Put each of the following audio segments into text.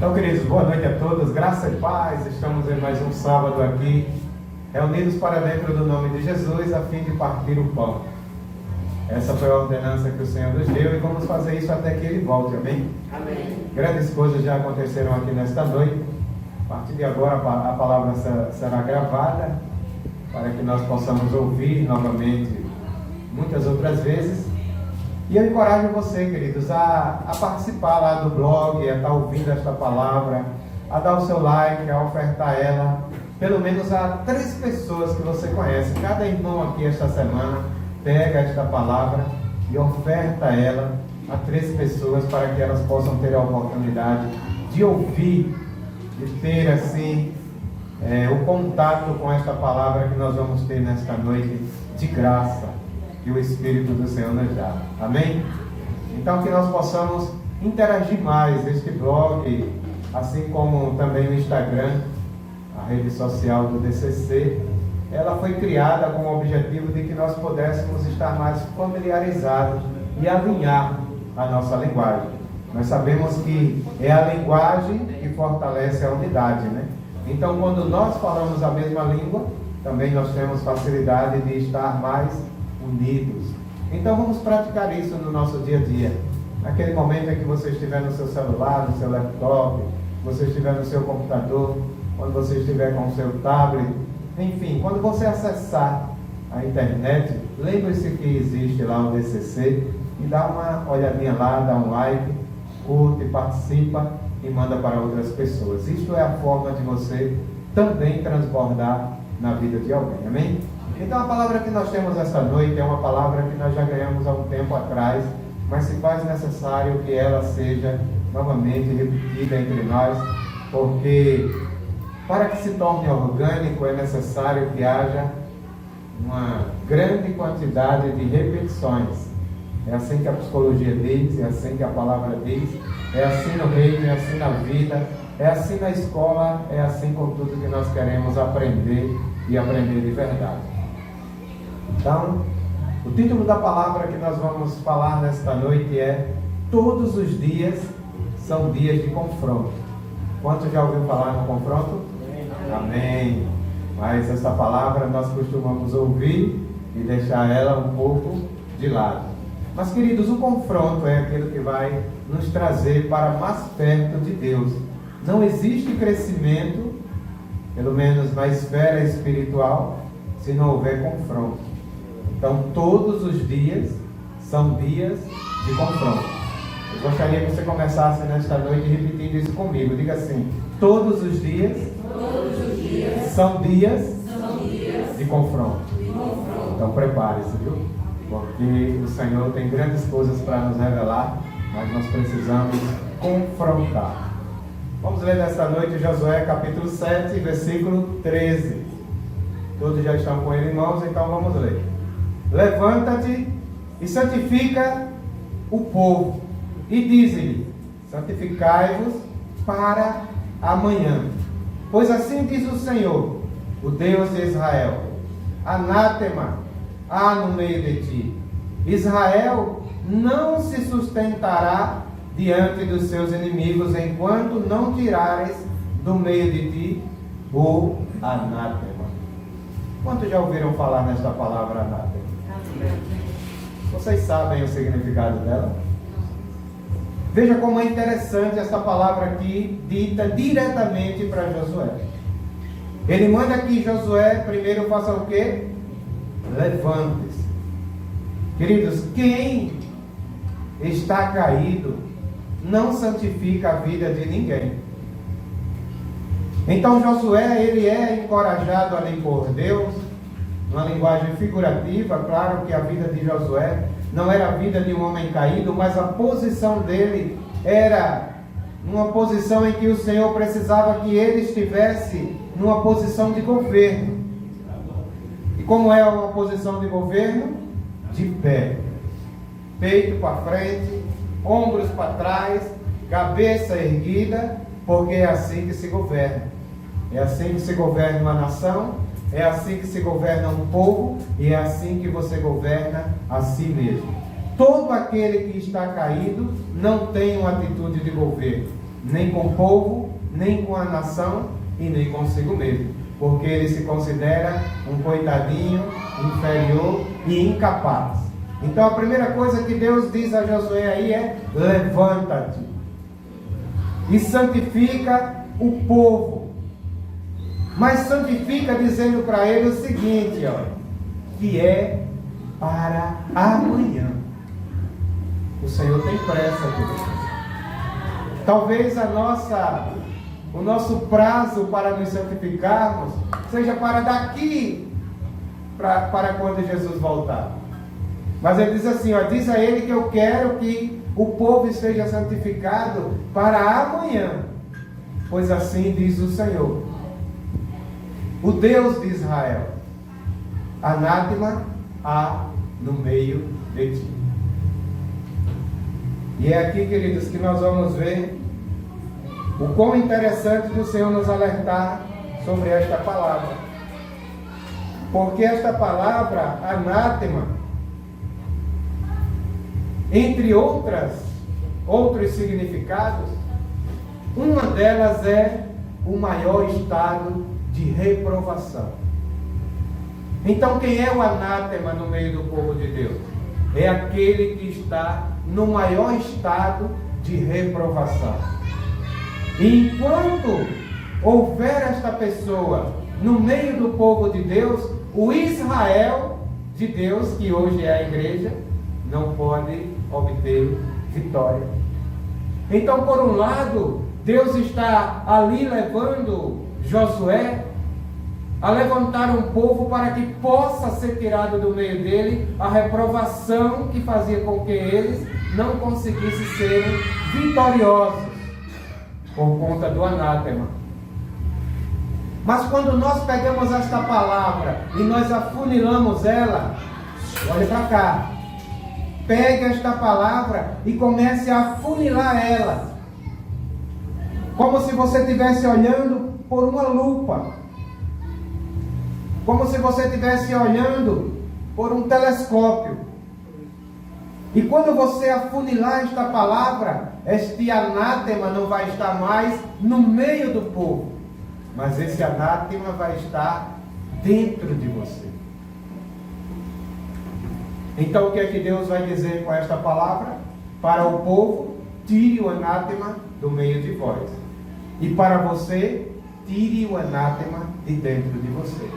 Então, queridos, boa noite a todos, graça e paz. Estamos em mais um sábado aqui, reunidos para dentro do nome de Jesus, a fim de partir o pão. Essa foi a ordenança que o Senhor nos deu e vamos fazer isso até que Ele volte, amém? Amém. Grandes coisas já aconteceram aqui nesta noite. A partir de agora a palavra será gravada para que nós possamos ouvir novamente muitas outras vezes. E eu encorajo você, queridos, a participar lá do blog, a estar ouvindo esta palavra, a dar o seu like, a ofertar ela, pelo menos a 3 pessoas que você conhece. Cada irmão aqui esta semana pega esta palavra e oferta ela a 3 pessoas para que elas possam ter a oportunidade de ouvir, de ter assim o contato com esta palavra que nós vamos ter nesta noite de graça que o Espírito do Senhor nos dá. Amém? Então que nós possamos interagir mais. Este blog, assim como também o Instagram, a rede social do DCC, ela foi criada com o objetivo de que nós pudéssemos estar mais familiarizados e alinhar a nossa linguagem. Nós sabemos que é a linguagem que fortalece a unidade, né? Então, quando nós falamos a mesma língua, também nós temos facilidade de estar mais unidos. Então, vamos praticar isso no nosso dia a dia. Naquele momento em que você estiver no seu celular, no seu laptop, você estiver no seu computador, quando você estiver com o seu tablet, enfim, quando você acessar a internet, lembre-se que existe lá o DCC e dá uma olhadinha lá, dá um like, curte, participa e manda para outras pessoas. Isto é a forma de você também transbordar na vida de alguém, amém? Então a palavra que nós temos esta noite é uma palavra que nós já ganhamos há um tempo atrás, mas se faz necessário que ela seja novamente repetida entre nós, porque para que se torne orgânico é necessário que haja uma grande quantidade de repetições. É assim que a psicologia diz, é assim que a palavra diz, é assim no reino, é assim na vida, é assim na escola, é assim com tudo que nós queremos aprender e aprender de verdade. Então, o título da palavra que nós vamos falar nesta noite é: todos os dias são dias de confronto. Quantos já ouviram falar no confronto? Amém. Mas essa palavra nós costumamos ouvir e deixar ela um pouco de lado. Mas, queridos, o confronto é aquilo que vai nos trazer para mais perto de Deus. Não existe crescimento, pelo menos na esfera espiritual, se não houver confronto. Então, todos os dias são dias de confronto. Eu gostaria que você começasse nesta noite repetindo isso comigo. Diga assim: todos os dias são dias de confronto. Então, prepare-se, viu? Porque o Senhor tem grandes coisas para nos revelar, mas nós precisamos confrontar. Vamos ler nesta noite Josué capítulo 7, versículo 13. Todos já estão com ele em mãos, então vamos ler. Levanta-te e santifica o povo, e dize-lhe: santificai-vos para amanhã. Pois assim diz o Senhor, o Deus de Israel: anátema há no meio de ti. Israel não se sustentará diante dos seus inimigos enquanto não tirares do meio de ti o anátema. Quantos já ouviram falar nesta palavra anátema? Vocês sabem o significado dela? Veja como é interessante essa palavra aqui, dita diretamente para Josué. Ele manda que Josué primeiro faça o quê? Levante-se. Queridos, quem está caído não santifica a vida de ninguém. Então Josué, ele é encorajado ali por Deus, numa linguagem figurativa. Claro que a vida de Josué não era a vida de um homem caído, mas a posição dele era uma posição em que o Senhor precisava que ele estivesse numa posição de governo. E como é uma posição de governo? De pé, peito para frente, ombros para trás, cabeça erguida, porque é assim que se governa. É assim que se governa uma nação, é assim que se governa um povo, e é assim que você governa a si mesmo. Todo aquele que está caído não tem uma atitude de governo. nem com o povo, nem com a nação e nem consigo mesmo, porque ele se considera um coitadinho, inferior e incapaz. Então a primeira coisa que Deus diz a Josué aí é: levanta-te e santifica o povo. Mas santifica dizendo para ele o seguinte, que é para amanhã. O Senhor tem pressa, queridos. Talvez o nosso prazo para nos santificarmos seja para daqui, para quando Jesus voltar. Mas ele diz assim, diz a ele que eu quero que o povo esteja santificado para amanhã, pois assim diz o Senhor, o Deus de Israel: anátema há no meio de ti. E é aqui, queridos, que nós vamos ver o quão interessante do Senhor nos alertar sobre esta palavra. Porque esta palavra, anátema, entre outros significados, uma delas é o maior estado de reprovação. Então, quem é o anátema no meio do povo de Deus? É aquele que está no maior estado de reprovação. E enquanto houver esta pessoa no meio do povo de Deus, o Israel de Deus, que hoje é a igreja, não pode obter vitória. Então, por um lado, Deus está ali levando Josué a levantar um povo para que possa ser tirado do meio dele a reprovação que fazia com que eles não conseguissem serem vitoriosos por conta do anátema. Mas quando nós pegamos esta palavra e nós afunilamos ela, olha para cá, pegue esta palavra e comece a afunilar ela, como se você estivesse olhando por uma lupa, como se você estivesse olhando por um telescópio. E quando você afunilar esta palavra, este anátema não vai estar mais no meio do povo, mas esse anátema vai estar dentro de você. Então o que é que Deus vai dizer com esta palavra? Para o povo, tire o anátema do meio de vós. E para você, tire o anátema de dentro de você.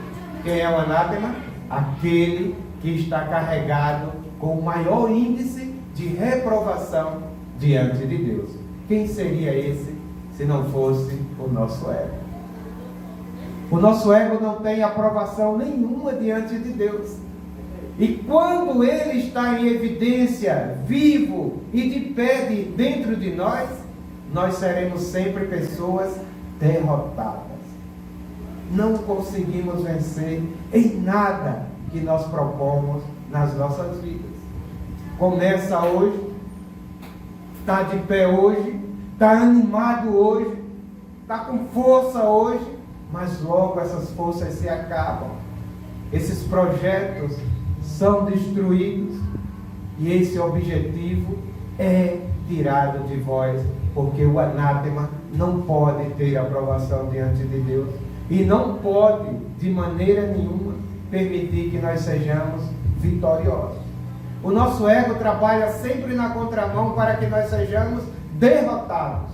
Quem é o anátema? Aquele que está carregado com o maior índice de reprovação diante de Deus. Quem seria esse se não fosse o nosso ego? O nosso ego não tem aprovação nenhuma diante de Deus. E quando ele está em evidência, vivo e de pé dentro de nós, nós seremos sempre pessoas derrotadas. Não conseguimos vencer em nada que nós propomos nas nossas vidas. Começa hoje, está de pé hoje, está animado hoje, está com força hoje, mas logo essas forças se acabam. Esses projetos são destruídos e esse objetivo é tirado de vós, porque o anátema não pode ter aprovação diante de Deus e não pode de maneira nenhuma permitir que nós sejamos vitoriosos. O nosso ego trabalha sempre na contramão para que nós sejamos derrotados.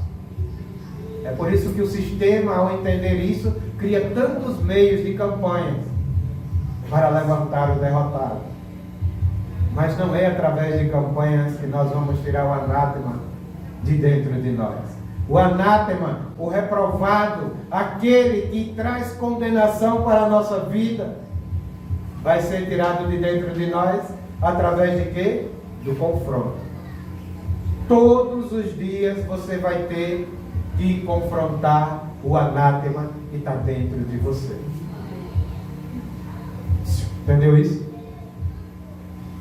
É por isso que o sistema, ao entender isso, cria tantos meios de campanhas para levantar o derrotado. Mas não é através de campanhas que nós vamos tirar o anátema de dentro de nós. O anátema, o reprovado, aquele que traz condenação para a nossa vida, vai ser tirado de dentro de nós através de quê? Do confronto. Todos os dias você vai ter que confrontar o anátema que está dentro de você. Entendeu isso?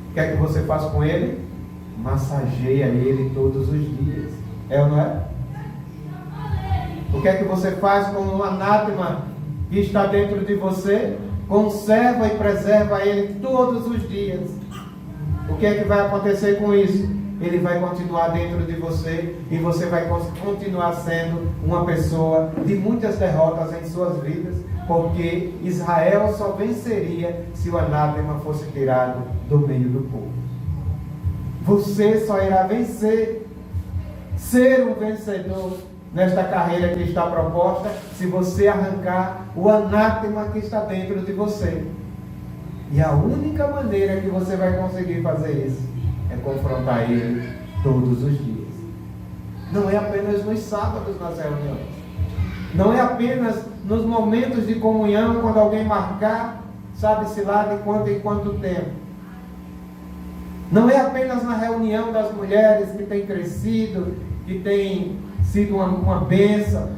O que é que você faz com ele? Massageia ele todos os dias. É ou não é? O que é que você faz com o anátema que está dentro de você? Conserva e preserva ele todos os dias. O que é que vai acontecer com isso? ele vai continuar dentro de você e você vai continuar sendo uma pessoa de muitas derrotas em suas vidas, porque Israel só venceria se o anátema fosse tirado do meio do povo. Você só irá vencer, ser um vencedor nesta carreira que está proposta, se você arrancar o anátema que está dentro de você. E a única maneira que você vai conseguir fazer isso é confrontar ele todos os dias. Não é apenas nos sábados nas reuniões. Não é apenas nos momentos de comunhão, quando alguém marcar, sabe-se lá de quanto em quanto tempo. Não é apenas na reunião das mulheres que tem crescido, que tem sido uma bênção.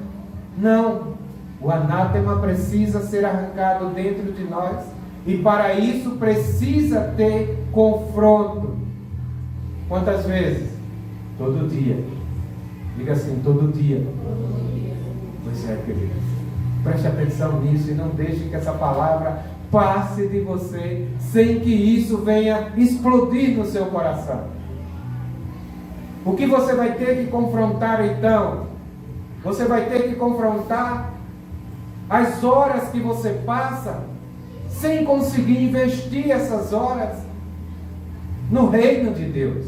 Não. O anátema precisa ser arrancado dentro de nós. E para isso precisa ter confronto. Quantas vezes? Todo dia. Diga assim, todo dia. Pois é, querido. Preste atenção nisso e não deixe que essa palavra passe de você sem que isso venha explodir no seu coração. O que você vai ter que confrontar então? Você vai ter que confrontar as horas que você passa sem conseguir investir essas horas no reino de Deus.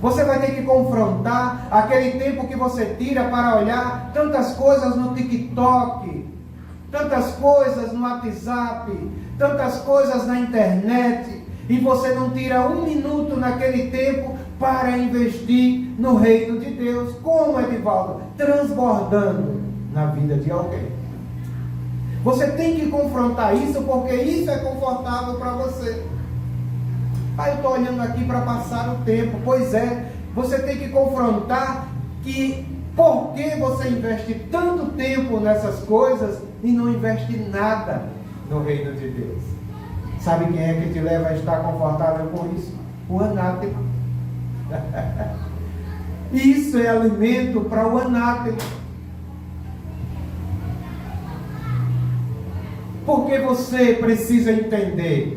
Você vai ter que confrontar aquele tempo que você tira para olhar tantas coisas no TikTok, tantas coisas no WhatsApp, tantas coisas na internet, e você não tira um minuto naquele tempo para investir no reino de Deus. Como, Edivaldo? Transbordando na vida de alguém. Você tem que confrontar isso, porque isso é confortável para você. Eu estou olhando aqui para passar o tempo. Pois é, você tem que confrontar que por que você investe tanto tempo nessas coisas e não investe nada no reino de Deus. Sabe quem é que te leva a estar confortável por isso? O anátema. Isso é alimento para o anátema. Porque você precisa entender.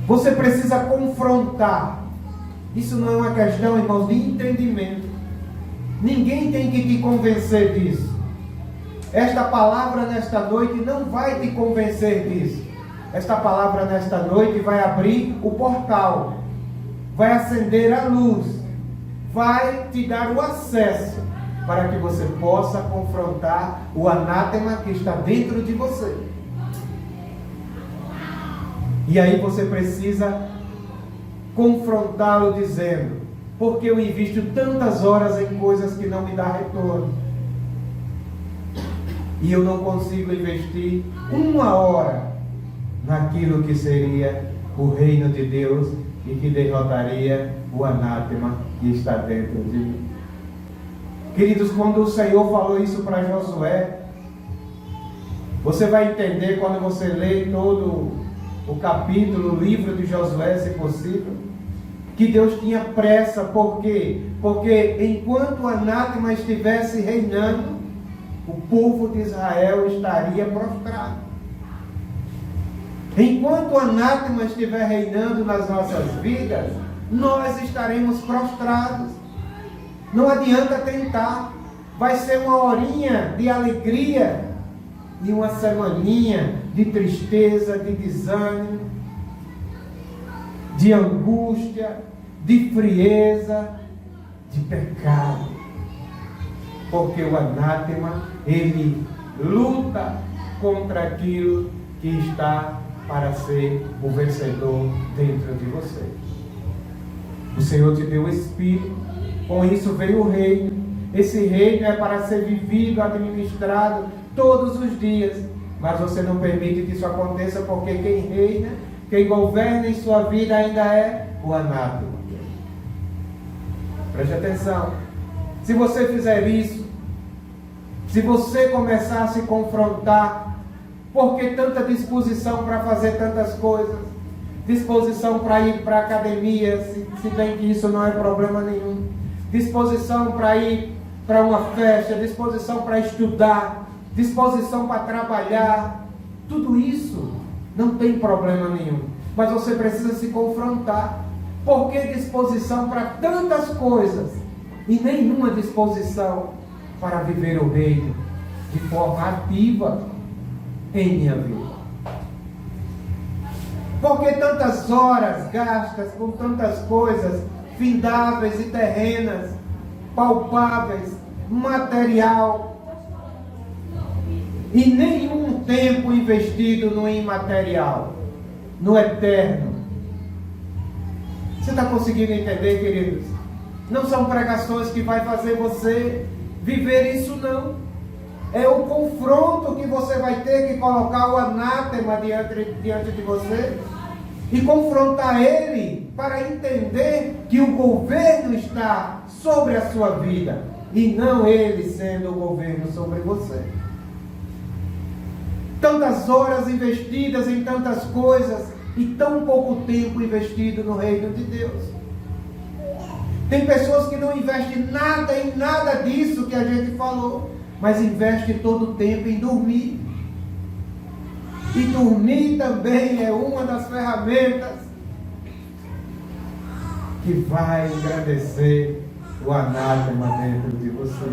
Você precisa confrontar. Isso não é uma questão, irmãos, de entendimento. Ninguém tem que te convencer disso. Esta palavra nesta noite não vai te convencer disso. Esta palavra nesta noite vai abrir o portal, vai acender a luz, vai te dar o acesso para que você possa confrontar o anátema que está dentro de você. E aí você precisa confrontá-lo dizendo: porque eu invisto tantas horas em coisas que não me dão retorno, e eu não consigo investir uma hora naquilo que seria o reino de Deus e que derrotaria o anátema que está dentro de mim. Queridos, quando o Senhor falou isso para Josué, você vai entender quando você lê todo o capítulo, o livro de Josué, se possível, que Deus tinha pressa. Por quê? Porque enquanto o anátema estivesse reinando, o povo de Israel estaria prostrado. Enquanto o anátema estiver reinando nas nossas vidas, nós estaremos prostrados. Não adianta tentar. Vai ser uma horinha de alegria e uma semaninha de tristeza, de desânimo, de angústia, de frieza, de pecado. Porque o anátema, ele luta contra aquilo que está para ser o vencedor dentro de você. O Senhor te deu o Espírito, com isso veio o reino. Esse reino é para ser vivido, administrado todos os dias, mas você não permite que isso aconteça, porque quem reina, quem governa em sua vida ainda é o anátema. Preste atenção. Se você fizer isso, se você começar a se confrontar, por que tanta disposição para fazer tantas coisas? Disposição para ir para a academia, se bem que isso não é problema nenhum. Disposição para ir para uma festa, disposição para estudar, disposição para trabalhar. Tudo isso não tem problema nenhum. mas você precisa se confrontar. Por que disposição para tantas coisas e nenhuma disposição para viver o reino de forma ativa em minha vida? Por que tantas horas gastas com tantas coisas findáveis e terrenas, palpáveis, material, e nenhum tempo investido no imaterial, no eterno? Você está conseguindo entender, queridos? Não são pregações que vai fazer você viver isso, não. É o confronto que você vai ter que colocar o anátema diante de você e confrontar ele para entender que o governo está sobre a sua vida e não ele sendo o governo sobre você. Tantas horas investidas em tantas coisas e tão pouco tempo investido no reino de Deus. Tem pessoas que não investem nada em nada disso que a gente falou, mas investem todo o tempo em dormir. E dormir também é uma das ferramentas que vai engrandecer o anátema dentro de você.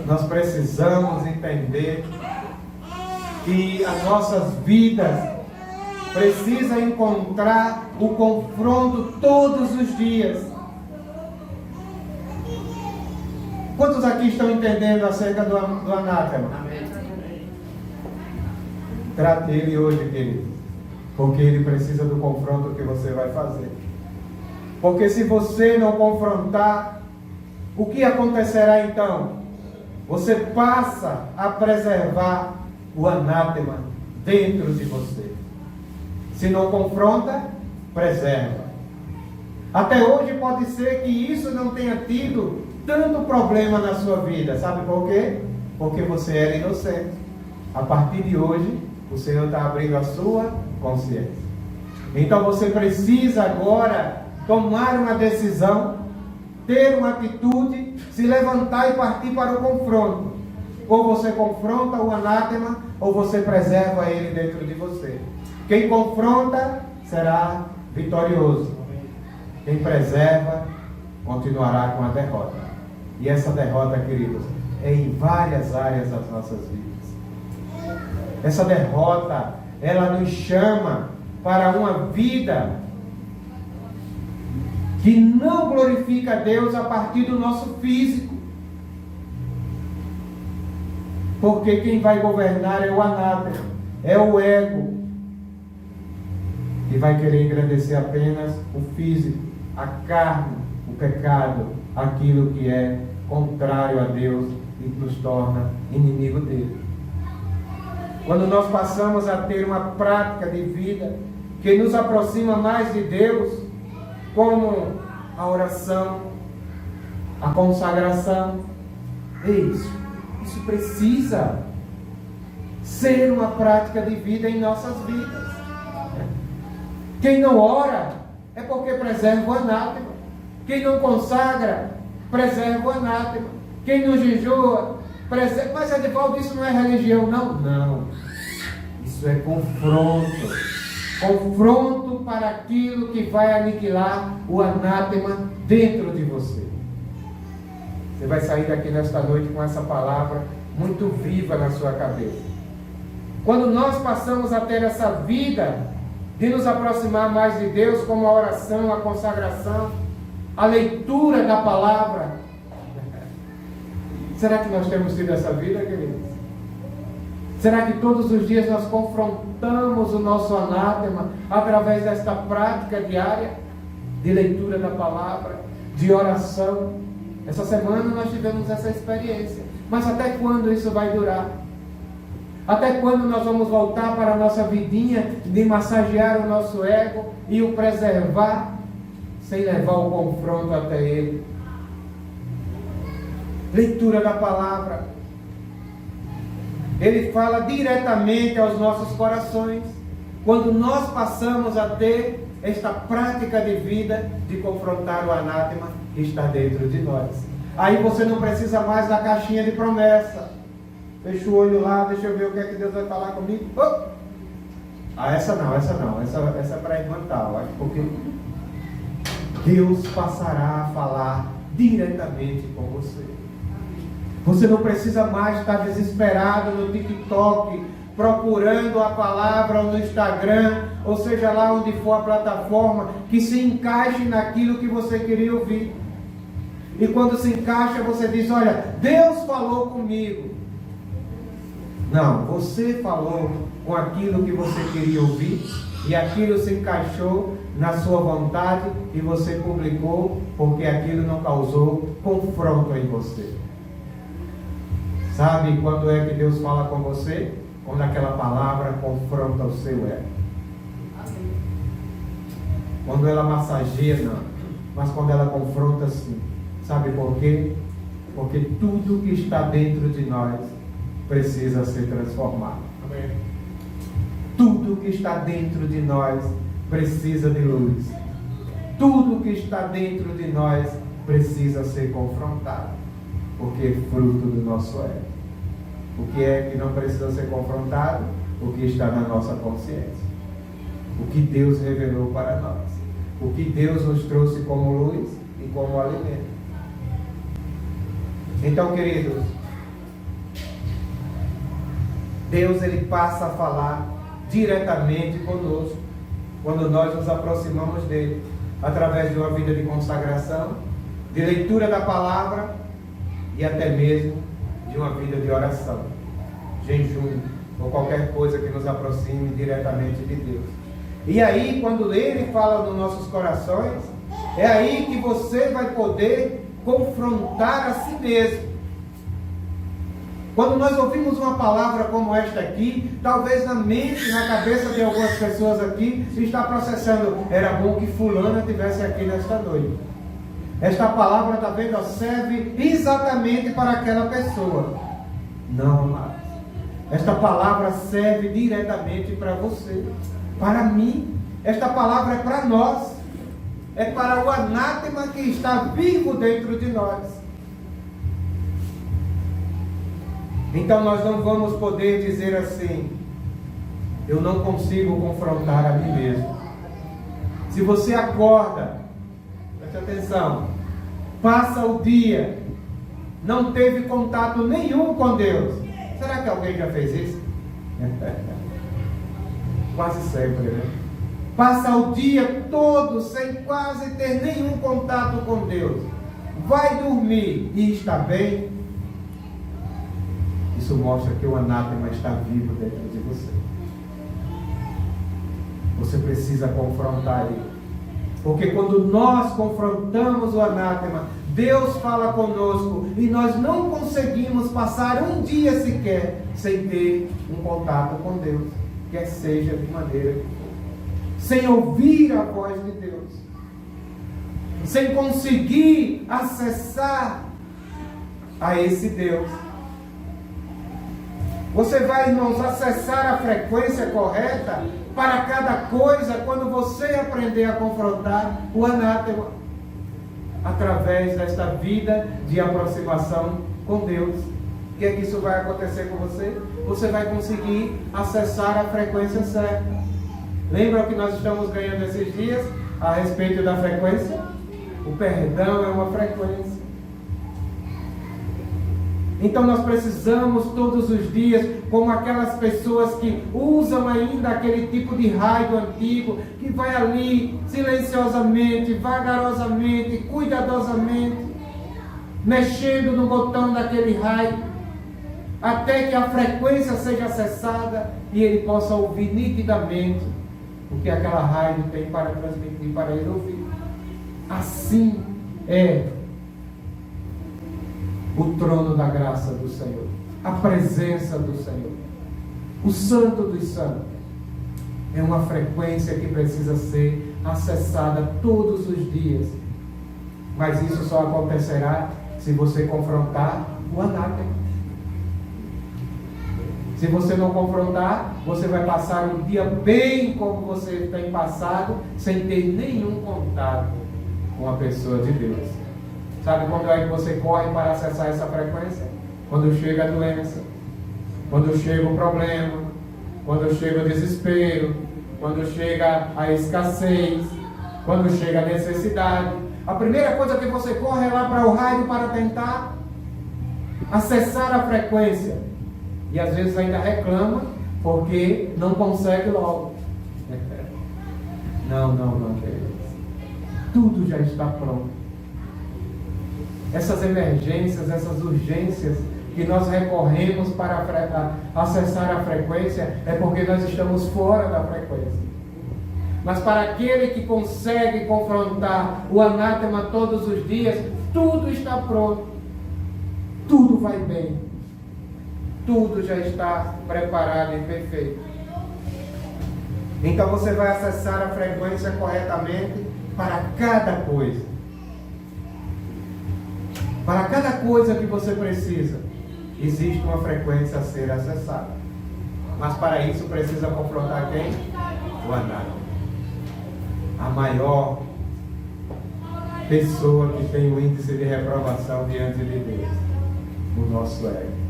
Nós precisamos entender que as nossas vidas precisam encontrar o confronto todos os dias. Quantos aqui estão entendendo acerca do anátema? Amém. Trate ele hoje, querido, porque ele precisa do confronto que você vai fazer. Porque se você não confrontar, o que acontecerá então? Você passa a preservar o anátema dentro de você. Se não confronta, preserva. Até hoje pode ser que isso não tenha tido tanto problema na sua vida. Sabe por quê? Porque você era inocente. A partir de hoje, o Senhor está abrindo a sua consciência. Então você precisa agora tomar uma decisão, ter uma atitude, se levantar e partir para o confronto. Ou você confronta o anátema, ou você preserva ele dentro de você. Quem confronta será vitorioso. Quem preserva continuará com a derrota. E essa derrota, queridos, é em várias áreas das nossas vidas. Essa derrota, ela nos chama para uma vida que não glorifica a Deus a partir do nosso físico. Porque quem vai governar é o anátema, é o ego, que vai querer engrandecer apenas o físico, a carne, o pecado, aquilo que é contrário a Deus e nos torna inimigo dele. Quando nós passamos a ter uma prática de vida que nos aproxima mais de Deus, como a oração, a consagração, isso precisa ser uma prática de vida em nossas vidas. Quem não ora é porque preserva o anátema. Quem não consagra, preserva o anátema. Quem não jejua, preserva. Mas Edivaldo, isso não é religião, não? Não. Isso é confronto. Confronto para aquilo que vai aniquilar o anátema dentro de você. Você vai sair daqui nesta noite com essa palavra muito viva na sua cabeça. Quando nós passamos a ter essa vida de nos aproximar mais de Deus, como a oração, a consagração, a leitura da palavra. Será que nós temos tido essa vida, queridos? Será que todos os dias nós confrontamos o nosso anátema através desta prática diária de leitura da palavra, de oração? Essa semana nós tivemos essa experiência. Mas até quando isso vai durar? Até quando nós vamos voltar para a nossa vidinha de massagear o nosso ego e o preservar sem levar o confronto até ele? Leitura da palavra. Ele fala diretamente aos nossos corações. Quando nós passamos a ter esta prática de vida de confrontar o anátema que está dentro de nós. Aí você não precisa mais da caixinha de promessa. Fecha o olho lá, deixa eu ver o que é que Deus vai falar comigo. Essa não. Essa é para a irmã tal. Acho porque Deus passará a falar diretamente com você. Você não precisa mais estar desesperado no TikTok, procurando a palavra no Instagram, ou seja lá onde for a plataforma, que se encaixe naquilo que você queria ouvir. E quando se encaixa, você diz: olha, Deus falou comigo. Não, você falou com aquilo que você queria ouvir, e aquilo se encaixou na sua vontade, e você publicou, porque aquilo não causou confronto em você. Sabe quando é que Deus fala com você? Quando aquela palavra confronta o seu ego. Quando ela massageia, não. Mas quando ela confronta, sim. Sabe por quê? Porque tudo que está dentro de nós precisa ser transformado. Amém. Tudo que está dentro de nós precisa de luz. Tudo que está dentro de nós precisa ser confrontado, porque é fruto do nosso ego. O que é que não precisa ser confrontado? O que está na nossa consciência. O que Deus revelou para nós. O que Deus nos trouxe como luz e como alimento. Então, queridos, Deus, Ele passa a falar diretamente conosco quando nós nos aproximamos dEle, através de uma vida de consagração, de leitura da palavra e até mesmo de uma vida de oração, jejum ou qualquer coisa que nos aproxime diretamente de Deus. E aí, quando Ele fala nos nossos corações, é aí que você vai poder confrontar a si mesmo. Quando nós ouvimos uma palavra como esta aqui, talvez na mente, na cabeça de algumas pessoas aqui, está processando: era bom que fulana estivesse aqui nesta noite. Esta palavra, está vendo, serve exatamente para aquela pessoa. Não, amados. Esta palavra serve diretamente para você, para mim. Esta palavra é para nós. É para o anátema que está vivo dentro de nós. Então nós não vamos poder dizer assim: eu não consigo confrontar a mim mesmo. Se você acorda, preste atenção, passa o dia, não teve contato nenhum com Deus. Será que alguém já fez isso? Quase sempre, né? Passa o dia todo sem quase ter nenhum contato com Deus. Vai dormir e está bem. Isso mostra que o anátema está vivo dentro de você. Você precisa confrontar ele. Porque quando nós confrontamos o anátema, Deus fala conosco e nós não conseguimos passar um dia sequer sem ter um contato com Deus, quer seja de maneira que for, sem ouvir a voz de Deus, sem conseguir acessar a esse Deus. Você vai, irmãos, acessar a frequência correta para cada coisa quando você aprender a confrontar o anátema, através desta vida de aproximação com Deus. O que é que isso vai acontecer com você? Você vai conseguir acessar a frequência certa. Lembra que nós estamos ganhando esses dias a respeito da frequência? O perdão é uma frequência. Então nós precisamos todos os dias, como aquelas pessoas que usam ainda aquele tipo de rádio antigo, que vai ali silenciosamente, vagarosamente, cuidadosamente, mexendo no botão daquele rádio, até que a frequência seja acessada e ele possa ouvir nitidamente o que aquela rádio tem para transmitir, para ele ouvir. Assim é o trono da graça do Senhor, a presença do Senhor, o Santo dos Santos. É uma frequência que precisa ser acessada todos os dias, mas isso só acontecerá se você confrontar o anátema. Se você não confrontar, você vai passar o dia bem como você tem passado, sem ter nenhum contato com a pessoa de Deus. Sabe quando é que você corre para acessar essa frequência? Quando chega a doença, quando chega o problema, quando chega o desespero, quando chega a escassez, quando chega a necessidade, a primeira coisa que você corre é lá para o rádio para tentar acessar a frequência. E às vezes ainda reclama porque não consegue logo. Não, queridos. Tudo já está pronto. Essas emergências, essas urgências que nós recorremos para acessar a frequência é porque nós estamos fora da frequência. Mas para aquele que consegue confrontar o anátema todos os dias, tudo está pronto. Tudo vai bem. Tudo já está preparado e perfeito. Então você vai acessar a frequência corretamente para cada coisa. Para cada coisa que você precisa, existe uma frequência a ser acessada. Mas para isso precisa confrontar quem? O anátema. A maior pessoa que tem o índice de reprovação diante de Deus. O nosso ego.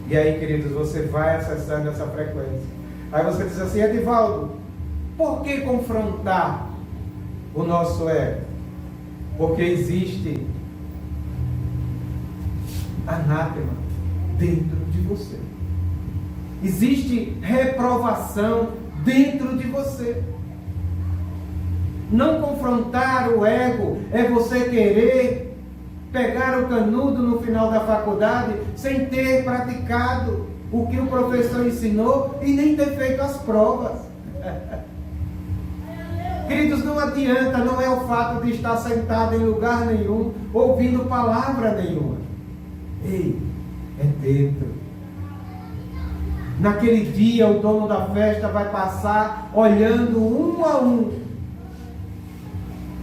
E aí, queridos, você vai acessando essa frequência. Aí você diz assim: Edivaldo, por que confrontar o nosso ego? Porque existe anátema dentro de você. Existe reprovação dentro de você. Não confrontar o ego é você querer pegar o canudo no final da faculdade sem ter praticado o que o professor ensinou e nem ter feito as provas. Queridos, não adianta, não é o fato de estar sentado em lugar nenhum, ouvindo palavra nenhuma. Ei, é dentro. Naquele dia o dono da festa vai passar olhando um a um.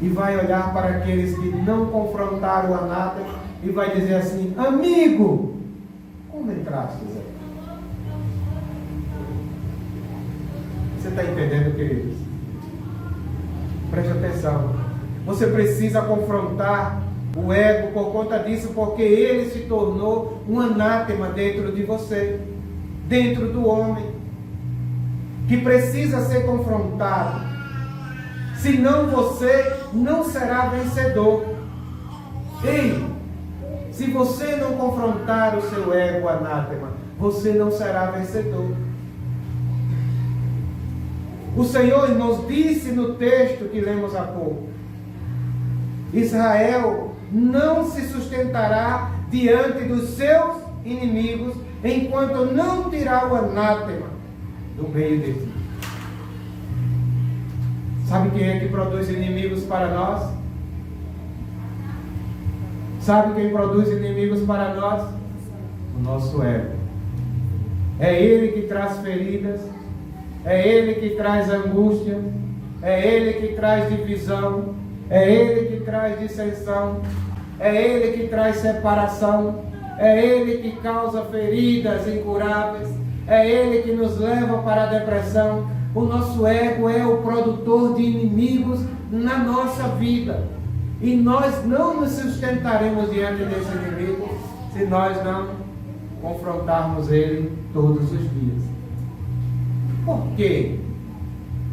E vai olhar para aqueles que não confrontaram o anátema e vai dizer assim: amigo, como entraste aqui? Você está entendendo, queridos? Preste atenção. Você precisa confrontar o ego por conta disso, porque ele se tornou um anátema dentro de você, dentro do homem, que precisa ser confrontado. Senão você não será vencedor. Ei, se você não confrontar o seu ego anátema, você não será vencedor. O Senhor, irmãos, disse no texto que lemos há pouco: Israel não se sustentará diante dos seus inimigos enquanto não tirar o anátema do meio de ti. Sabe quem é que produz inimigos para nós? Sabe quem produz inimigos para nós? O nosso ego. É ele que traz feridas, é ele que traz angústia, é ele que traz divisão, é ele que traz dissensão, é ele que traz separação, é ele que causa feridas incuráveis, é ele que nos leva para a depressão. O nosso ego é o produtor de inimigos na nossa vida. E nós não nos sustentaremos diante desse inimigo se nós não confrontarmos ele todos os dias. Por que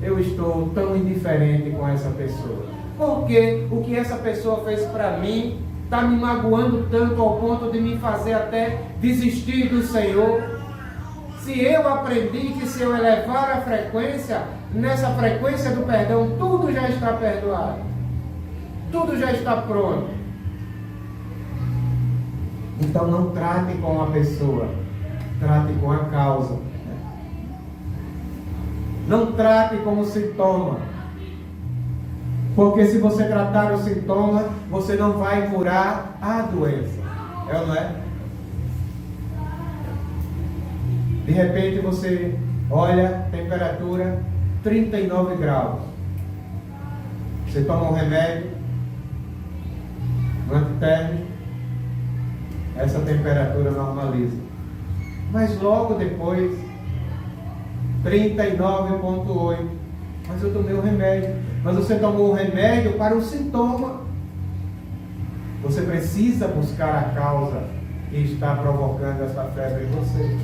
eu estou tão indiferente com essa pessoa? Porque o que essa pessoa fez para mim está me magoando tanto ao ponto de me fazer até desistir do Senhor. Se eu aprendi que se eu elevar a frequência, nessa frequência do perdão, tudo já está perdoado. Tudo já está pronto. Então não trate com a pessoa, trate com a causa. Não trate como sintoma. Porque se você tratar o sintoma, você não vai curar a doença. É ou não é? De repente você olha, temperatura 39 graus. Você toma um remédio, um antitérmico, essa temperatura normaliza. Mas logo depois, 39,8. Mas eu tomei o remédio. Mas você tomou o remédio para um sintoma. Você precisa buscar a causa que está provocando essa febre em você.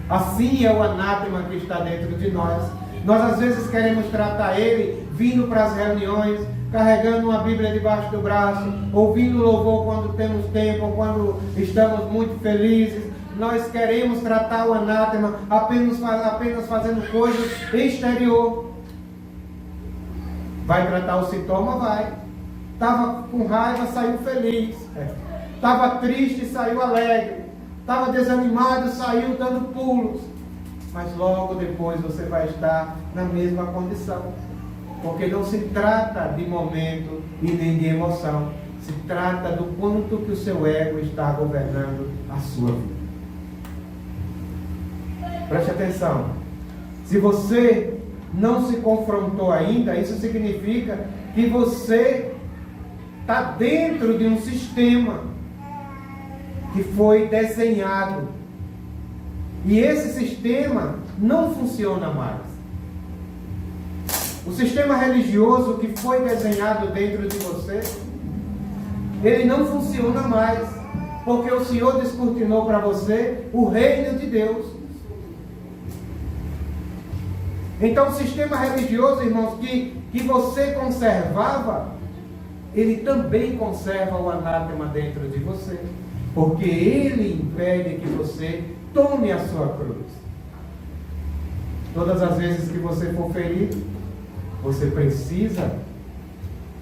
Assim é o anátema que está dentro de nós. Nós às vezes queremos tratar ele vindo para as reuniões, carregando uma Bíblia debaixo do braço, ouvindo louvor quando temos tempo, ou quando estamos muito felizes. Nós queremos tratar o anátema apenas fazendo coisas exterior. Vai tratar o sintoma? Vai. Estava com raiva, saiu feliz. Estava triste, saiu alegre. Estava desanimado, saiu dando pulos. Mas logo depois você vai estar na mesma condição. Porque não se trata de momento e nem de emoção. Se trata do quanto que o seu ego está governando a sua vida. Preste atenção. Se você não se confrontou ainda, isso significa que você está dentro de um sistema que foi desenhado. E esse sistema não funciona mais. O sistema religioso que foi desenhado dentro de você, ele não funciona mais, porque o Senhor descortinou para você o reino de Deus. Então o sistema religioso, irmãos, que você conservava, ele também conserva o anátema dentro de você, porque ele impede que você tome a sua cruz. Todas as vezes que você for ferido, você precisa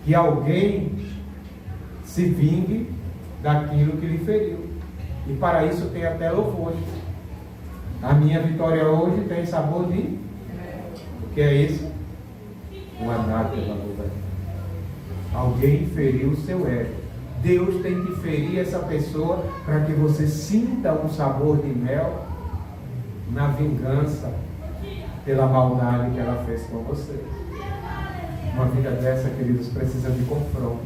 que alguém se vingue daquilo que lhe feriu. E para isso tem até louvor. A minha vitória hoje tem sabor de... O que é isso? O anátema governante. Alguém feriu o seu ego. Deus tem que ferir essa pessoa para que você sinta um sabor de mel na vingança pela maldade que ela fez com você. Uma vida dessa, queridos, precisa de confronto.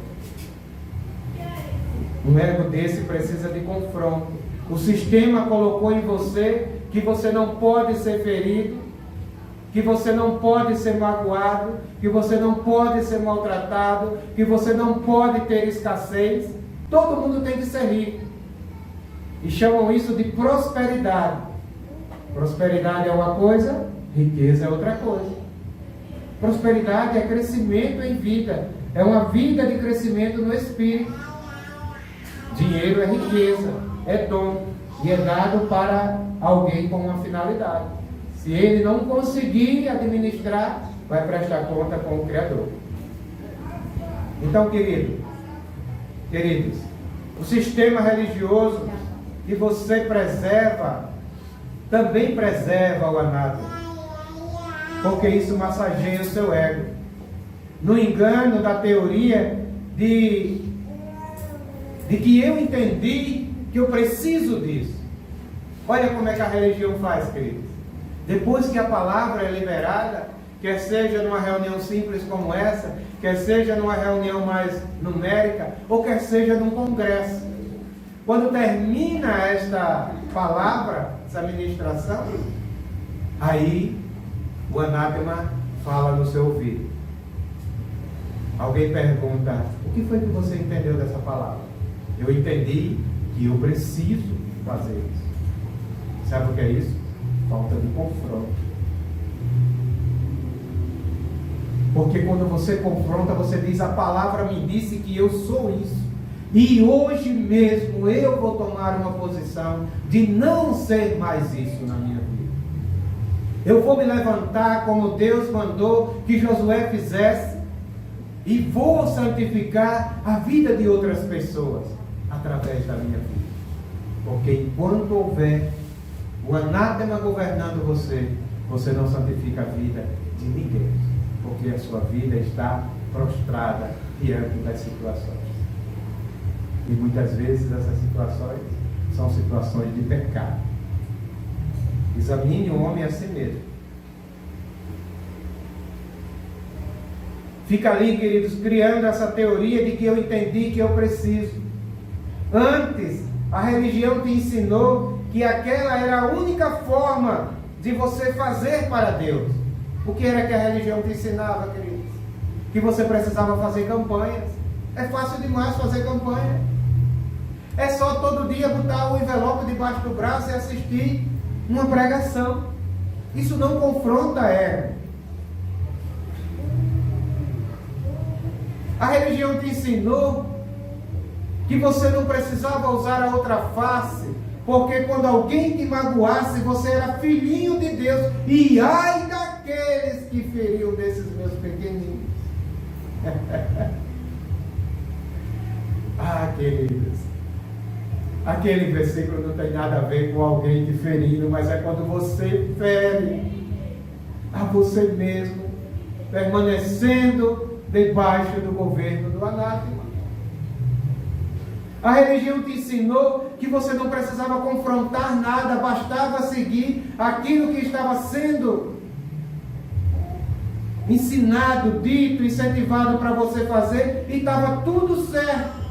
Um ego desse precisa de confronto. O sistema colocou em você que você não pode ser ferido, que você não pode ser magoado, que você não pode ser maltratado, que você não pode ter escassez. Todo mundo tem que ser rico. E chamam isso de prosperidade. Prosperidade é uma coisa, riqueza é outra coisa. Prosperidade é crescimento em vida. É uma vida de crescimento no espírito. Dinheiro é riqueza, é dom. E é dado para alguém com uma finalidade. Se ele não conseguir administrar, vai prestar conta com o Criador. Então, queridos, o sistema religioso que você preserva, também preserva o anátema. Porque isso massageia o seu ego. No engano da teoria de que eu entendi que eu preciso disso. Olha como é que a religião faz, queridos. Depois que a palavra é liberada, quer seja numa reunião simples como essa, quer seja numa reunião mais numérica, ou quer seja num congresso. Quando termina esta palavra, essa ministração, aí o anátema fala no seu ouvido. Alguém pergunta: o que foi que você entendeu dessa palavra? Eu entendi que eu preciso fazer isso. Sabe o que é isso? Falta de confronto. Porque quando você confronta, você diz: a palavra me disse que eu sou isso. E hoje mesmo eu vou tomar uma posição de não ser mais isso na minha vida. Eu vou me levantar como Deus mandou que Josué fizesse. E vou santificar a vida de outras pessoas através da minha vida. Porque enquanto houver o anátema governando você, você não santifica a vida de ninguém. Porque a sua vida está prostrada diante das situações. E muitas vezes essas situações são situações de pecado. Examine o homem a si mesmo. Fica ali, queridos, criando essa teoria de que eu entendi que eu preciso. Antes, a religião te ensinou que aquela era a única forma de você fazer para Deus. O que era que a religião te ensinava, queridos? Que você precisava fazer campanhas. É fácil demais fazer campanha. É só todo dia botar o envelope debaixo do braço e assistir uma pregação. Isso não confronta ego. A religião te ensinou que você não precisava usar a outra face, porque quando alguém te magoasse, você era filhinho de Deus. E ai daqueles que feriam desses meus pequeninos. Ah, queridos, aquele versículo não tem nada a ver com alguém te ferindo, mas é quando você fere a você mesmo, permanecendo debaixo do governo do anátema. A religião te ensinou que você não precisava confrontar nada, bastava seguir aquilo que estava sendo ensinado, dito, incentivado para você fazer, e estava tudo certo.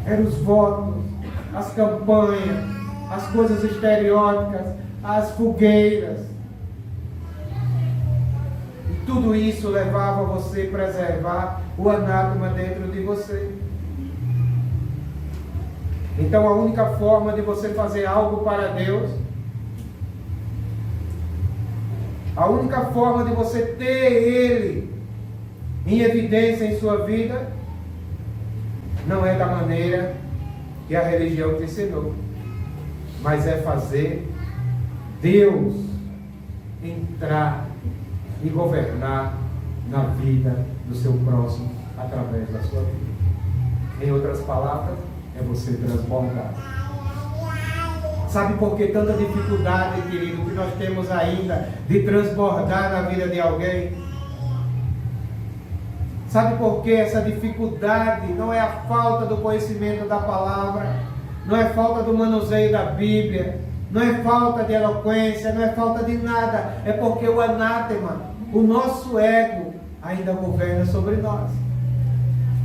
Eram os votos, as campanhas, as coisas estereóticas, as fogueiras. E tudo isso levava você a preservar o anátema dentro de você. Então a única forma de você fazer algo para Deus, a única forma de você ter Ele em evidência em sua vida, não é da maneira que a religião te ensinou, mas é fazer Deus entrar e governar na vida do seu próximo através da sua vida. Em outras palavras, é você transbordar. Sabe por que tanta dificuldade, querido, que nós temos ainda de transbordar na vida de alguém? Sabe por que essa dificuldade não é a falta do conhecimento da palavra, não é falta do manuseio da Bíblia, não é falta de eloquência, não é falta de nada, é porque o anátema, o nosso ego, ainda governa sobre nós.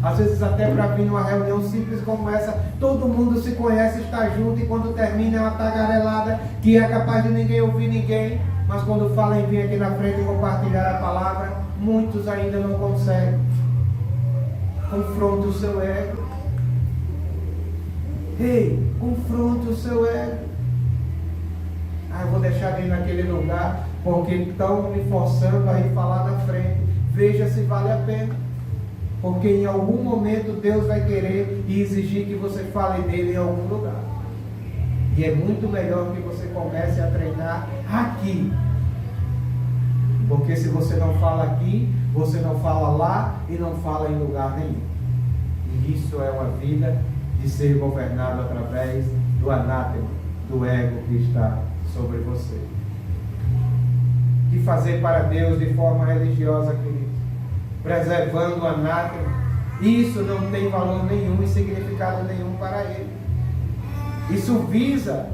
Às vezes até para vir numa reunião simples como essa, todo mundo se conhece, está junto, e quando termina é uma tagarelada que é capaz de ninguém ouvir ninguém, mas quando fala em vir aqui na frente e compartilhar a palavra, muitos ainda não conseguem. Confronte o seu ego. Ei, confronte o seu ego. Ah, eu vou deixar de ir naquele lugar porque estão me forçando a ir falar na frente. Veja se vale a pena. Porque em algum momento Deus vai querer e exigir que você fale dele em algum lugar. E é muito melhor que você comece a treinar aqui. Porque se você não fala aqui, você não fala lá e não fala em lugar nenhum. E isso é uma vida de ser governado através do anátema, do ego que está sobre você. E fazer para Deus de forma religiosa, querido, preservando o anátema, isso não tem valor nenhum e significado nenhum para ele. Isso visa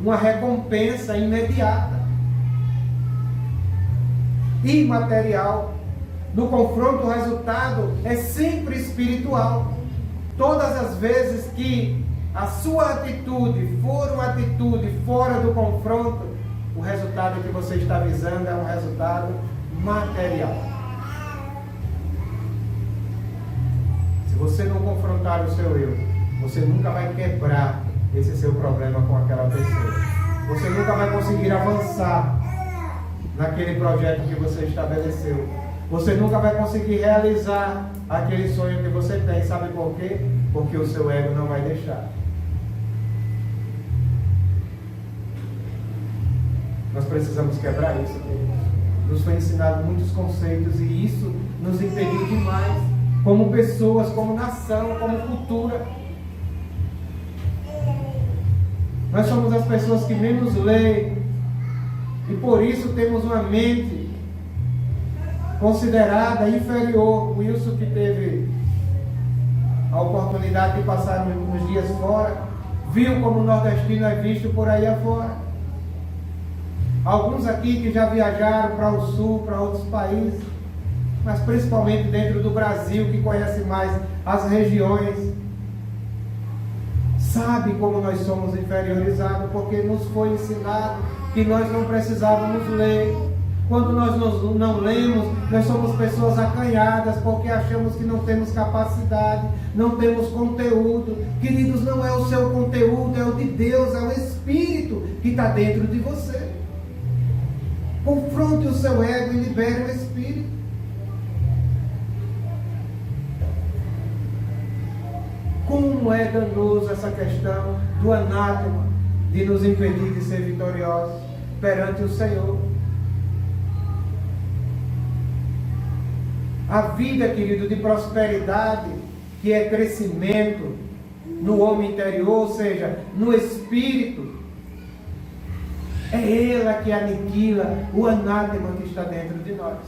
uma recompensa imediata, imaterial. No confronto, o resultado é sempre espiritual. Todas as vezes que a sua atitude for uma atitude fora do confronto, o resultado que você está visando é um resultado material. Se você não confrontar o seu eu, você nunca vai quebrar esse seu problema com aquela pessoa. Você nunca vai conseguir avançar naquele projeto que você estabeleceu. Você nunca vai conseguir realizar aquele sonho que você tem. Sabe por quê? Porque o seu ego não vai deixar. Nós precisamos quebrar isso, queridos. Nos foi ensinado muitos conceitos e isso nos impediu demais, como pessoas, como nação, como cultura. Nós somos as pessoas que menos leem e por isso temos uma mente considerada inferior. O Wilson, que teve a oportunidade de passar uns dias fora, viu como o nordestino é visto por aí afora. Alguns aqui que já viajaram para o sul, para outros países, mas principalmente dentro do Brasil, que conhece mais as regiões, sabe como nós somos inferiorizados, porque nos foi ensinado que nós não precisávamos ler, Quando nós não lemos, nós somos pessoas acanhadas, porque achamos que não temos capacidade, não temos conteúdo. Queridos, não é o seu conteúdo, é o de Deus, é o Espírito que está dentro de você. Confronte o seu ego e libere o Espírito. Como é danoso essa questão do anátema, de nos impedir de ser vitoriosos perante o Senhor. A vida, querido, de prosperidade, que é crescimento no homem interior, ou seja, no espírito, é ela que aniquila o anátema que está dentro de nós.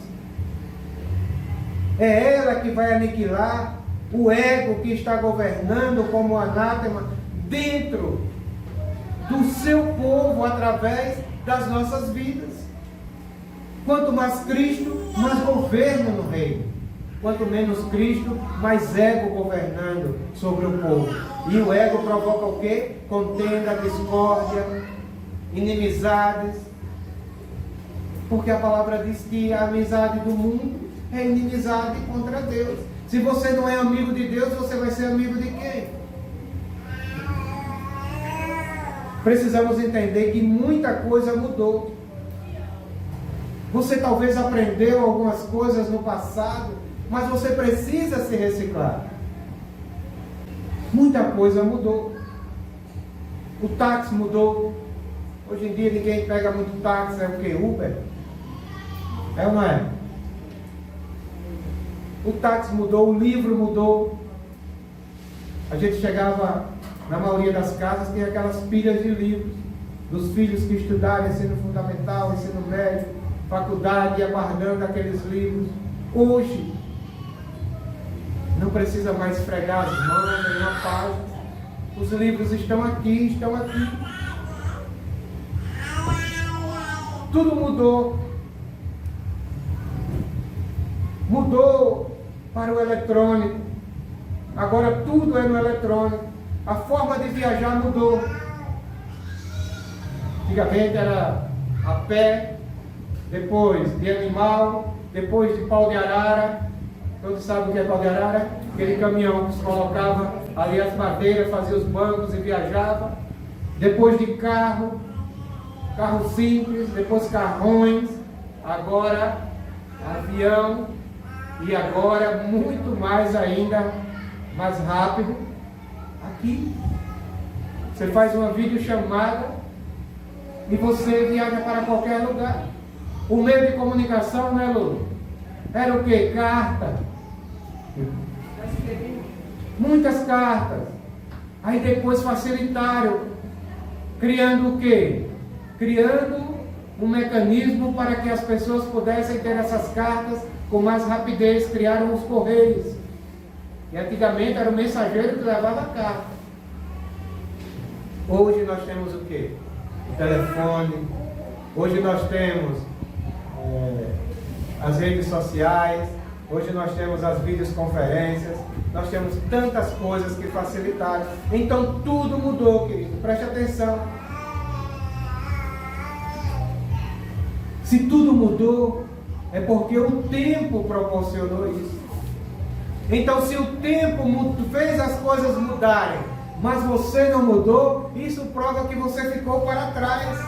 É ela que vai aniquilar o ego que está governando como anátema dentro do seu povo, através das nossas vidas. Quanto mais Cristo, mais governo no reino. Quanto menos Cristo, mais ego governando sobre o povo. E o ego provoca o quê? Contenda, discórdia, inimizades. Porque a palavra diz que a amizade do mundo é inimizade contra Deus. Se você não é amigo de Deus, você vai ser amigo de quem? Precisamos entender que muita coisa mudou. Você talvez aprendeu algumas coisas no passado, mas você precisa se reciclar. Muita coisa mudou. O táxi mudou. Hoje em dia ninguém pega muito táxi, é o que? Uber? É ou não é? O táxi mudou, o livro mudou. A gente chegava, na maioria das casas, tem aquelas pilhas de livros, dos filhos que estudaram ensino fundamental, ensino médio, faculdade, aguardando aqueles livros. Hoje, não precisa mais esfregar as mãos em uma página. Os livros estão aqui, estão aqui. Tudo mudou. Mudou para o eletrônico. Agora tudo é no eletrônico. A forma de viajar mudou. Antigamente era a pé, depois de animal, depois de pau de arara. Todos sabem o que é pau de arara? Aquele caminhão que se colocava ali as madeiras, fazia os bancos e viajava. Depois de carro, carro simples, depois carrões, agora avião e agora muito mais ainda, mais rápido. Aqui, você faz uma videochamada e você viaja para qualquer lugar. O meio de comunicação, né, Lu? Era o quê? Carta. Muitas cartas. Aí depois facilitaram, criando o quê? Criando um mecanismo para que as pessoas pudessem ter essas cartas com mais rapidez. Criaram os correios. E antigamente era o mensageiro que levava a carta. Hoje nós temos o quê? O telefone. Hoje nós temos as redes sociais. Hoje nós temos as videoconferências. Nós temos tantas coisas que facilitaram. Então tudo mudou, querido. Preste atenção. Se tudo mudou, é porque o tempo proporcionou isso. Então, se o tempo fez as coisas mudarem, mas você não mudou, isso prova que você ficou para trás.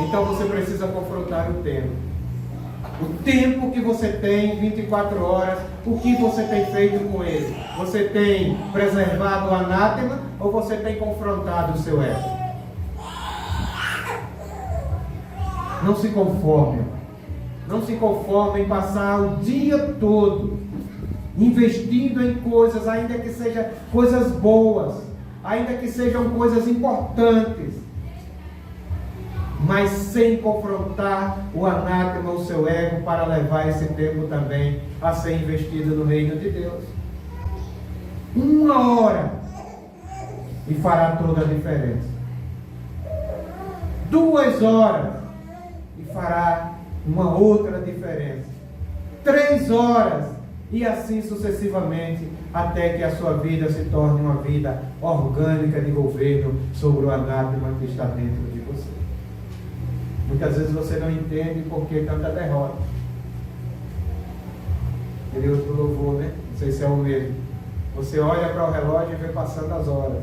Então, você precisa confrontar o tempo. O tempo que você tem, 24 horas, o que você tem feito com ele? Você tem preservado o anátema ou você tem confrontado o seu ego? Não se conforme. Não se conforme em passar o dia todo investindo em coisas, ainda que sejam coisas boas, ainda que sejam coisas importantes, mas sem confrontar o anátema, o seu ego, para levar esse tempo também a ser investido no reino de Deus. 1 hora e fará toda a diferença. 2 horas e fará uma outra diferença. 3 horas e assim sucessivamente, até que a sua vida se torne uma vida orgânica de governo sobre o anátema que está dentro de você. Muitas vezes você não entende por que tanta derrota. Aquele outro louvor, né? Não sei se é o mesmo. Você olha para o relógio e vê passando as horas.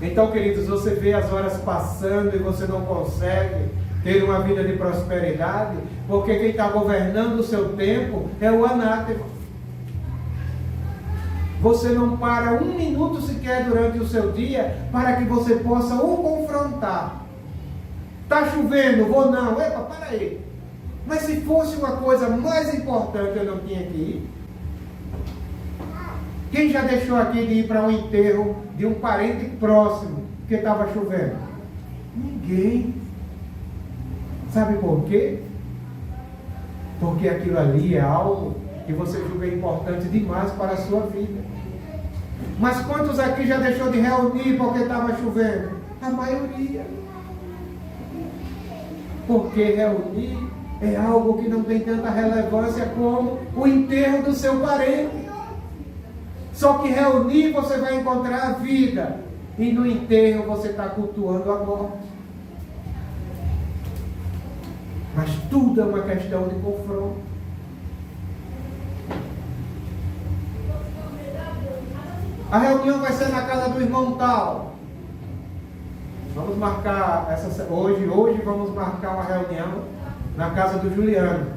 Então, queridos, você vê as horas passando e você não consegue ter uma vida de prosperidade, porque quem está governando o seu tempo é o anátema. Você não para um minuto sequer durante o seu dia para que você possa o confrontar. Está chovendo, vou não. Epa, para aí. Mas se fosse uma coisa mais importante, eu não tinha que ir. Quem já deixou aqui de ir para um enterro de um parente próximo porque estava chovendo? Ninguém. Sabe por quê? Porque aquilo ali é algo que você julga importante demais para a sua vida. Mas quantos aqui já deixou de reunir porque estava chovendo? A maioria. Porque reunir é algo que não tem tanta relevância como o enterro do seu parente. Só que reunir você vai encontrar a vida, e no enterro você está cultuando a morte. Mas tudo é uma questão de confronto. A reunião vai ser na casa do irmão tal. Vamos marcar hoje vamos marcar uma reunião na casa do Juliano.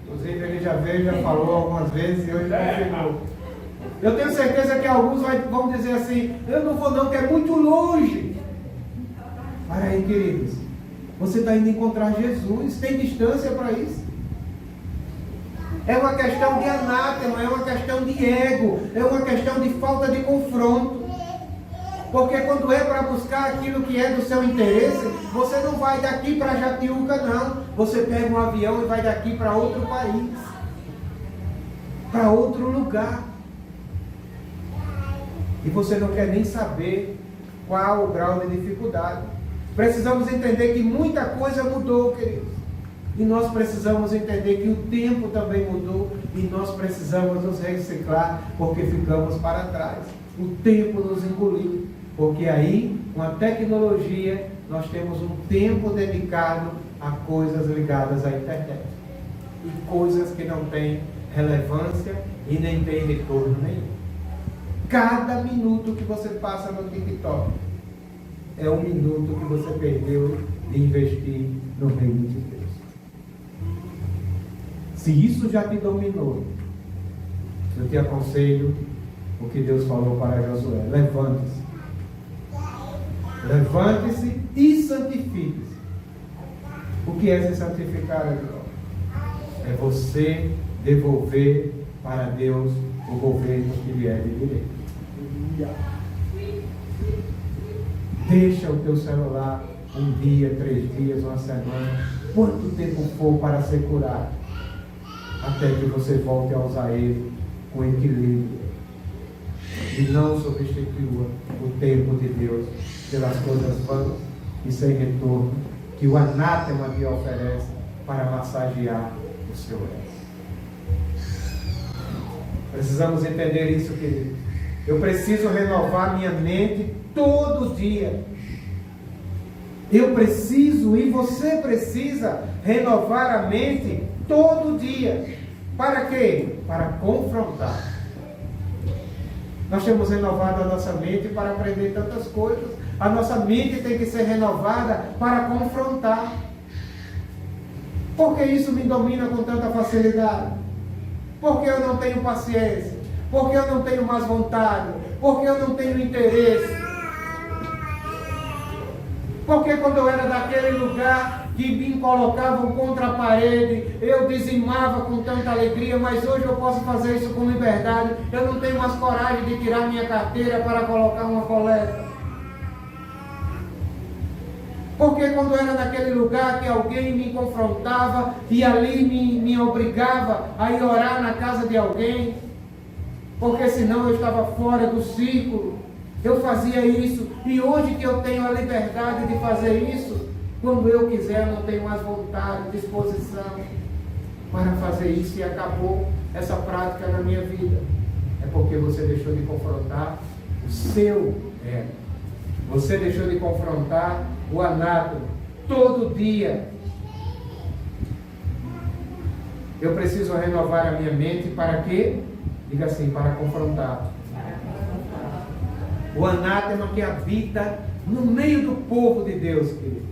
Inclusive ele já veio, já falou algumas vezes e hoje confirmou. Eu tenho certeza que alguns vão dizer assim: eu não vou não, que é muito longe. Para aí, queridos, você está indo encontrar Jesus, tem distância para isso. É uma questão de anátema, é uma questão de ego, é uma questão de falta de confronto. Porque quando é para buscar aquilo que é do seu interesse, você não vai daqui para Jatiuca, não. Você pega um avião e vai daqui para outro país, para outro lugar. E você não quer nem saber qual o grau de dificuldade. Precisamos entender que muita coisa mudou, queridos. E nós precisamos entender que o tempo também mudou. E nós precisamos nos reciclar, porque ficamos para trás. O tempo nos engoliu. Porque aí, com a tecnologia, nós temos um tempo dedicado a coisas ligadas à internet. E coisas que não têm relevância e nem têm retorno nenhum. Cada minuto que você passa no TikTok é um minuto que você perdeu de investir no reino de Deus. Se isso já te dominou, eu te aconselho o que Deus falou para Josué: levante-se. Levante-se e santifique-se. O que é se santificar, irmão? É você devolver para Deus o governo que lhe é de direito. Deixa o teu celular um dia, 3 dias, uma semana, quanto tempo for para ser curado, até que você volte a usar ele com equilíbrio e não substitua o tempo de Deus pelas coisas vãs e sem retorno que o anátema te oferece para massagear o seu ego. Precisamos entender isso, querido. Eu preciso renovar minha mente todo dia. Eu preciso e você precisa renovar a mente todo dia. Para quê? Para confrontar. Nós temos renovado a nossa mente para aprender tantas coisas. A nossa mente tem que ser renovada para confrontar. Por que isso me domina com tanta facilidade? Porque eu não tenho paciência? Porque eu não tenho mais vontade? Porque eu não tenho interesse? Porque quando eu era daquele lugar que me colocavam contra a parede, eu dizimava com tanta alegria, mas hoje eu posso fazer isso com liberdade. Eu não tenho mais coragem de tirar minha carteira para colocar uma coleta. Porque quando era naquele lugar que alguém me confrontava e ali me obrigava a ir orar na casa de alguém, porque senão eu estava fora do círculo, eu fazia isso. E hoje que eu tenho a liberdade de fazer isso, quando eu quiser, eu não tenho mais vontade, disposição para fazer isso, e acabou essa prática na minha vida. É porque você deixou de confrontar o seu ego. Você deixou de confrontar o anátema, todo dia. Eu preciso renovar a minha mente para quê? Diga assim, para confrontar. O anátema que habita no meio do povo de Deus, querido.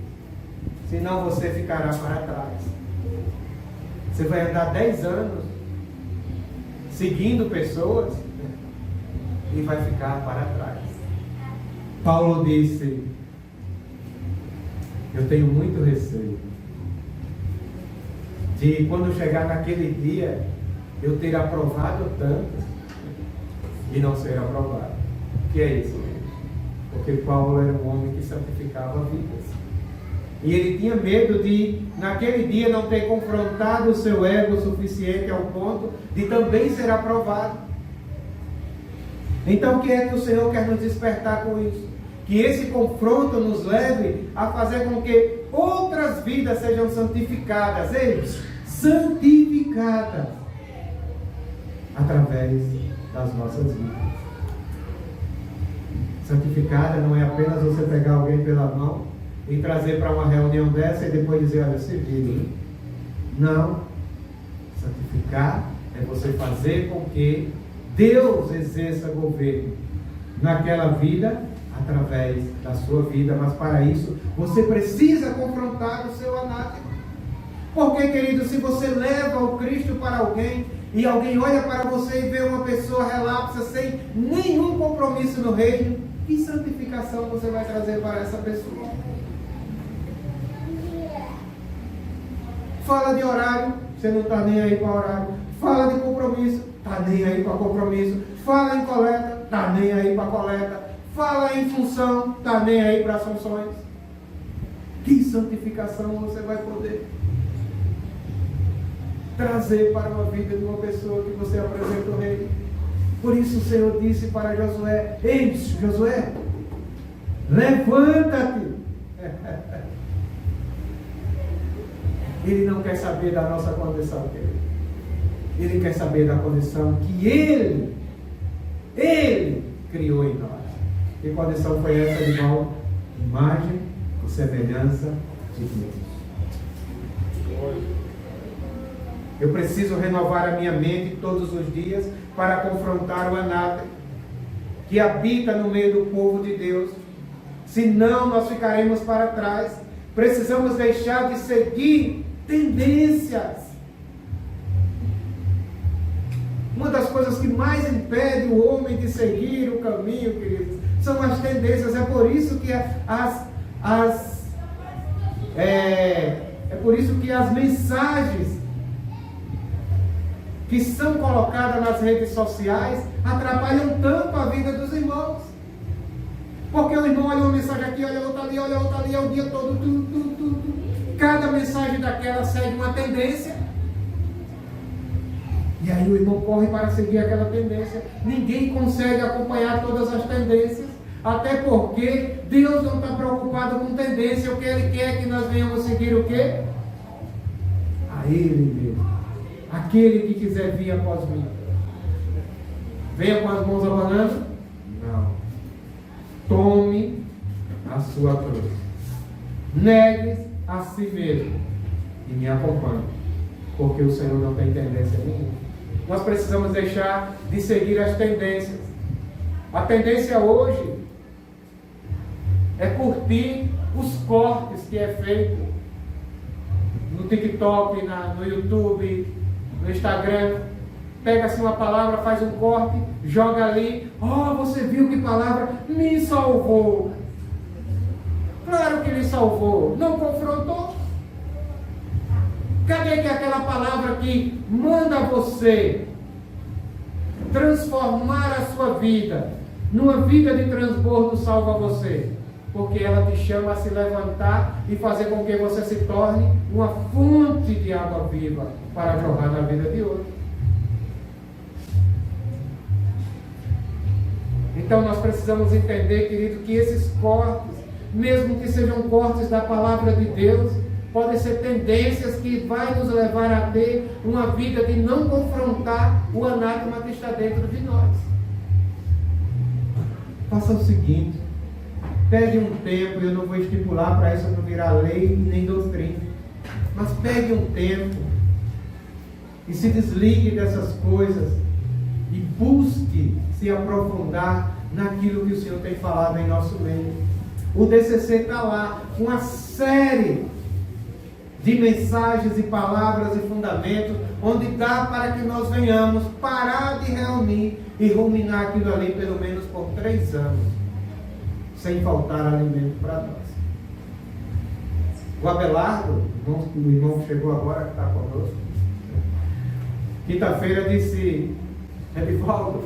Senão você ficará para trás. Você vai andar 10 anos seguindo pessoas e vai ficar para trás. Paulo disse: eu tenho muito receio de quando chegar naquele dia eu ter aprovado tanto e não ser aprovado. O que é isso? Porque Paulo era um homem que santificava vidas. E ele tinha medo de, naquele dia, não ter confrontado o seu ego o suficiente ao ponto de também ser aprovado. Então, o que é que o Senhor quer nos despertar com isso? Que esse confronto nos leve a fazer com que outras vidas sejam santificadas. Santificadas através das nossas vidas. Santificada não é apenas você pegar alguém pela mão e trazer para uma reunião dessa e depois dizer: olha, se vire. Não. Santificar é você fazer com que Deus exerça governo naquela vida, através da sua vida. Mas para isso, você precisa confrontar o seu anátema. Porque, querido, se você leva o Cristo para alguém e alguém olha para você e vê uma pessoa relapsa sem nenhum compromisso no reino, que santificação você vai trazer para essa pessoa? Fala de horário, você não está nem aí para horário. Fala de compromisso, está nem aí para compromisso. Fala em coleta, está nem aí para coleta. Fala em função, está nem aí para as funções. Que santificação você vai poder trazer para uma vida de uma pessoa que você apresenta o reino? Por isso o Senhor disse para Josué: ei, Josué, levanta-te. Ele não quer saber da nossa condição, querido. Ele quer saber da condição que Ele criou em nós. Que condição foi essa, irmão? Imagem e semelhança de Deus. Eu preciso renovar a minha mente todos os dias para confrontar o anátema que habita no meio do povo de Deus. Senão nós ficaremos para trás. Precisamos deixar de seguir tendências. Uma das coisas que mais impede o homem de seguir o caminho, queridos, são as tendências. É por isso que as mensagens que são colocadas nas redes sociais atrapalham tanto a vida dos irmãos. Porque o irmão olha uma mensagem aqui, olha outra ali, é o dia todo. Cada mensagem daquela segue uma tendência. E aí o irmão corre para seguir aquela tendência. Ninguém consegue acompanhar todas as tendências. Até porque Deus não está preocupado com tendência. O que Ele quer é que nós venhamos seguir o quê? A Ele mesmo. Aquele que quiser vir após mim. Venha com as mãos abanando? Não. Tome a sua cruz. Negue a si mesmo. E me acompanhe. Porque o Senhor não tem tendência nenhuma. Nós precisamos deixar de seguir as tendências. A tendência hoje é curtir os cortes que é feito no TikTok, no YouTube, no Instagram. Pega-se uma palavra, faz um corte, joga ali. Oh, você viu que palavra me salvou? Claro que lhe salvou. Não confrontou? Cadê que aquela palavra que manda você transformar a sua vida numa vida de transbordo salva você? Porque ela te chama a se levantar e fazer com que você se torne uma fonte de água viva para jorrar na vida de outro. Então nós precisamos entender, querido, que esses cortes, mesmo que sejam cortes da palavra de Deus, podem ser tendências que vai nos levar a ter uma vida de não confrontar o anátema que está dentro de nós. Faça o seguinte: Pegue um tempo, eu não vou estipular para isso não virar lei nem doutrina, mas pegue um tempo e se desligue dessas coisas e busque se aprofundar naquilo que o Senhor tem falado em nosso meio. O DCC está lá, uma série de mensagens e palavras e fundamentos, onde dá para que nós venhamos parar de reunir e ruminar aquilo ali pelo menos por 3 anos, sem faltar alimento para nós. O Abelardo, o irmão que chegou agora, que está conosco, quinta-feira disse: Edivaldo,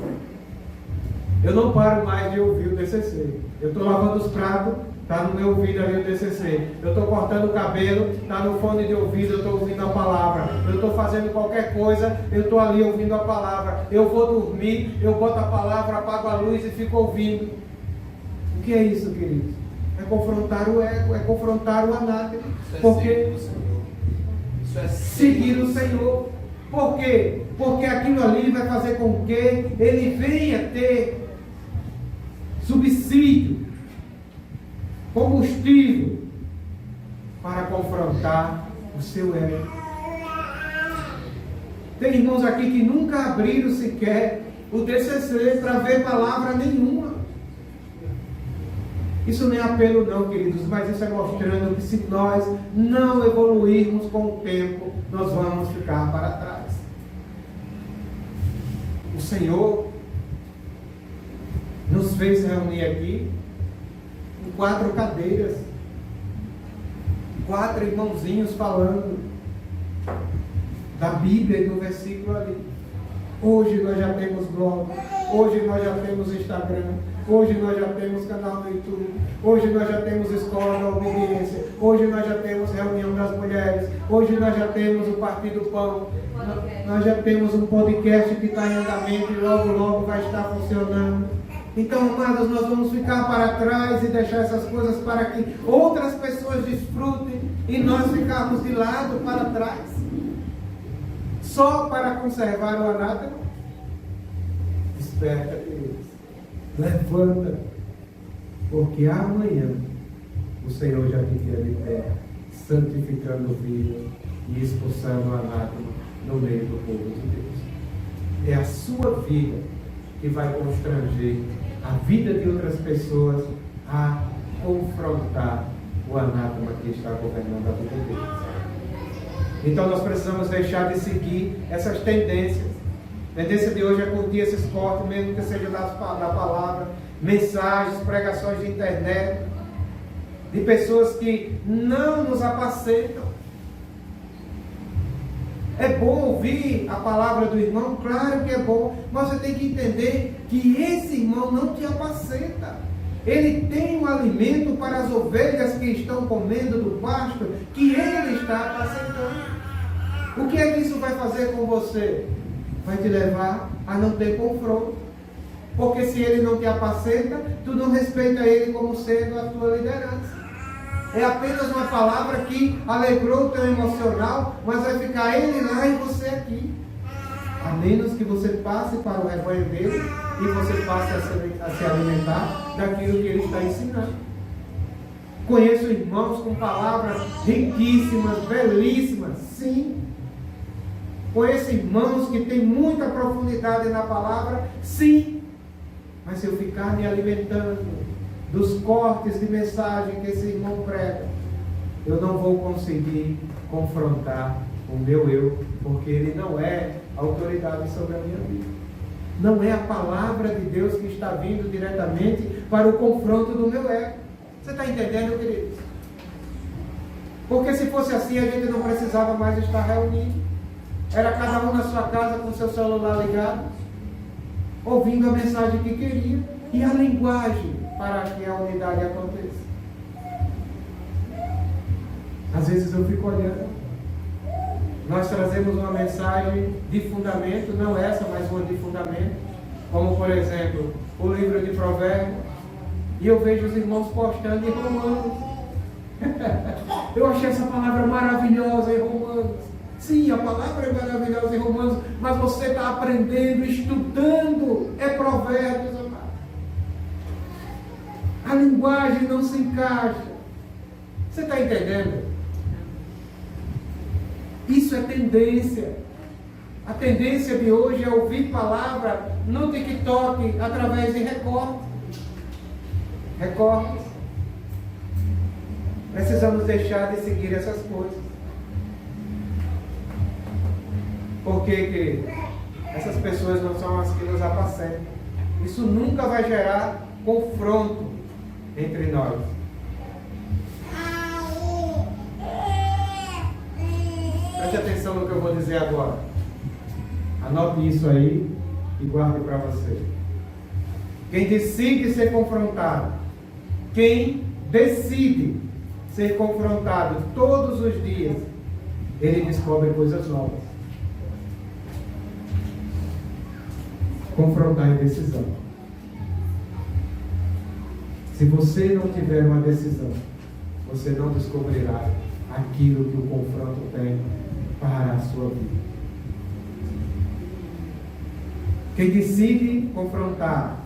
eu não paro mais de ouvir o DCC. Eu estou lavando os pratos, está no meu ouvido ali o DCC. Eu estou cortando o cabelo, está no fone de ouvido, eu estou ouvindo a palavra. Eu estou fazendo qualquer coisa, eu estou ali ouvindo a palavra. Eu vou dormir, eu boto a palavra, apago a luz e fico ouvindo. O que é isso, queridos? É confrontar o ego, é confrontar o anátema. Porque isso é seguir o Senhor. Por quê? Porque aquilo ali vai fazer com que ele venha ter subsídio, combustível para confrontar o seu ego. Tem irmãos aqui que nunca abriram sequer o DCC para ver palavra nenhuma. Isso não é apelo não, queridos, mas isso é mostrando que se nós não evoluirmos com o tempo, nós vamos ficar para trás. O Senhor nos fez reunir aqui em 4 cadeiras, 4 irmãozinhos falando da Bíblia e do versículo ali. Hoje nós já temos blog, hoje nós já temos Instagram, hoje nós já temos canal no YouTube, hoje nós já temos escola da obediência, hoje nós já temos reunião das mulheres, hoje nós já temos o Partido Pão, nós já temos um podcast que está em andamento e logo logo vai estar funcionando. Então, amados, nós vamos ficar para trás e deixar essas coisas para que outras pessoas desfrutem e nós ficarmos de lado para trás, só para conservar o anátema. Desperta, queridos. Levanta, porque amanhã o Senhor já viria de pé, santificando vidas e expulsando o anátema no meio do povo de Deus. É a sua vida que vai constranger a vida de outras pessoas a confrontar o anátema que está governando a vida deles. Então nós precisamos deixar de seguir essas tendências. A tendência de hoje é curtir esses cortes, mesmo que seja da palavra, mensagens, pregações de internet, de pessoas que não nos apacentam. É bom ouvir a palavra do irmão, claro que é bom, mas você tem que entender que esse irmão não te apacenta. Ele tem um alimento para as ovelhas que estão comendo do pasto, que ele está apacentando. O que é que isso vai fazer com você? Vai te levar a não ter confronto. Porque se ele não te apacenta, tu não respeita ele como sendo a tua liderança. É apenas uma palavra que alegrou o teu emocional, mas vai ficar ele lá e você aqui. A menos que você passe para o rebanho dele e você passe a se alimentar daquilo que ele está ensinando. Conheço irmãos com palavras riquíssimas, belíssimas, sim. Conheço irmãos que têm muita profundidade na palavra, sim. Mas se eu ficar me alimentando dos cortes de mensagem que esse irmão prega, eu não vou conseguir confrontar o meu eu, porque ele não é autoridade sobre a minha vida. Não é a palavra de Deus que está vindo diretamente para o confronto do meu ego. Você está entendendo, queridos? Porque se fosse assim, a gente não precisava mais estar reunido. Era cada um na sua casa com seu celular ligado, ouvindo a mensagem que queria e a linguagem para que a unidade aconteça. Às vezes eu fico olhando. Nós trazemos uma mensagem de fundamento, não essa, mas uma de fundamento, como por exemplo, o livro de Provérbios, e eu vejo os irmãos postando em Romanos. Eu achei essa palavra maravilhosa em Romanos. Sim, a palavra é maravilhosa em Romanos, mas você está aprendendo, estudando, é Provérbios, amado. A linguagem não se encaixa. Você está entendendo? Isso é tendência. A tendência de hoje é ouvir palavra no TikTok através de recortes. Precisamos deixar de seguir essas coisas. Porque essas pessoas não são as que nos apacentam. Isso nunca vai gerar confronto entre nós. Preste atenção no que eu vou dizer agora. Anote isso aí e guarde para você. Quem decide ser confrontado, quem decide ser confrontado todos os dias, ele descobre coisas novas. Confrontar é decisão. Se você não tiver uma decisão, você não descobrirá aquilo que o confronto tem para a sua vida. Quem decide confrontar,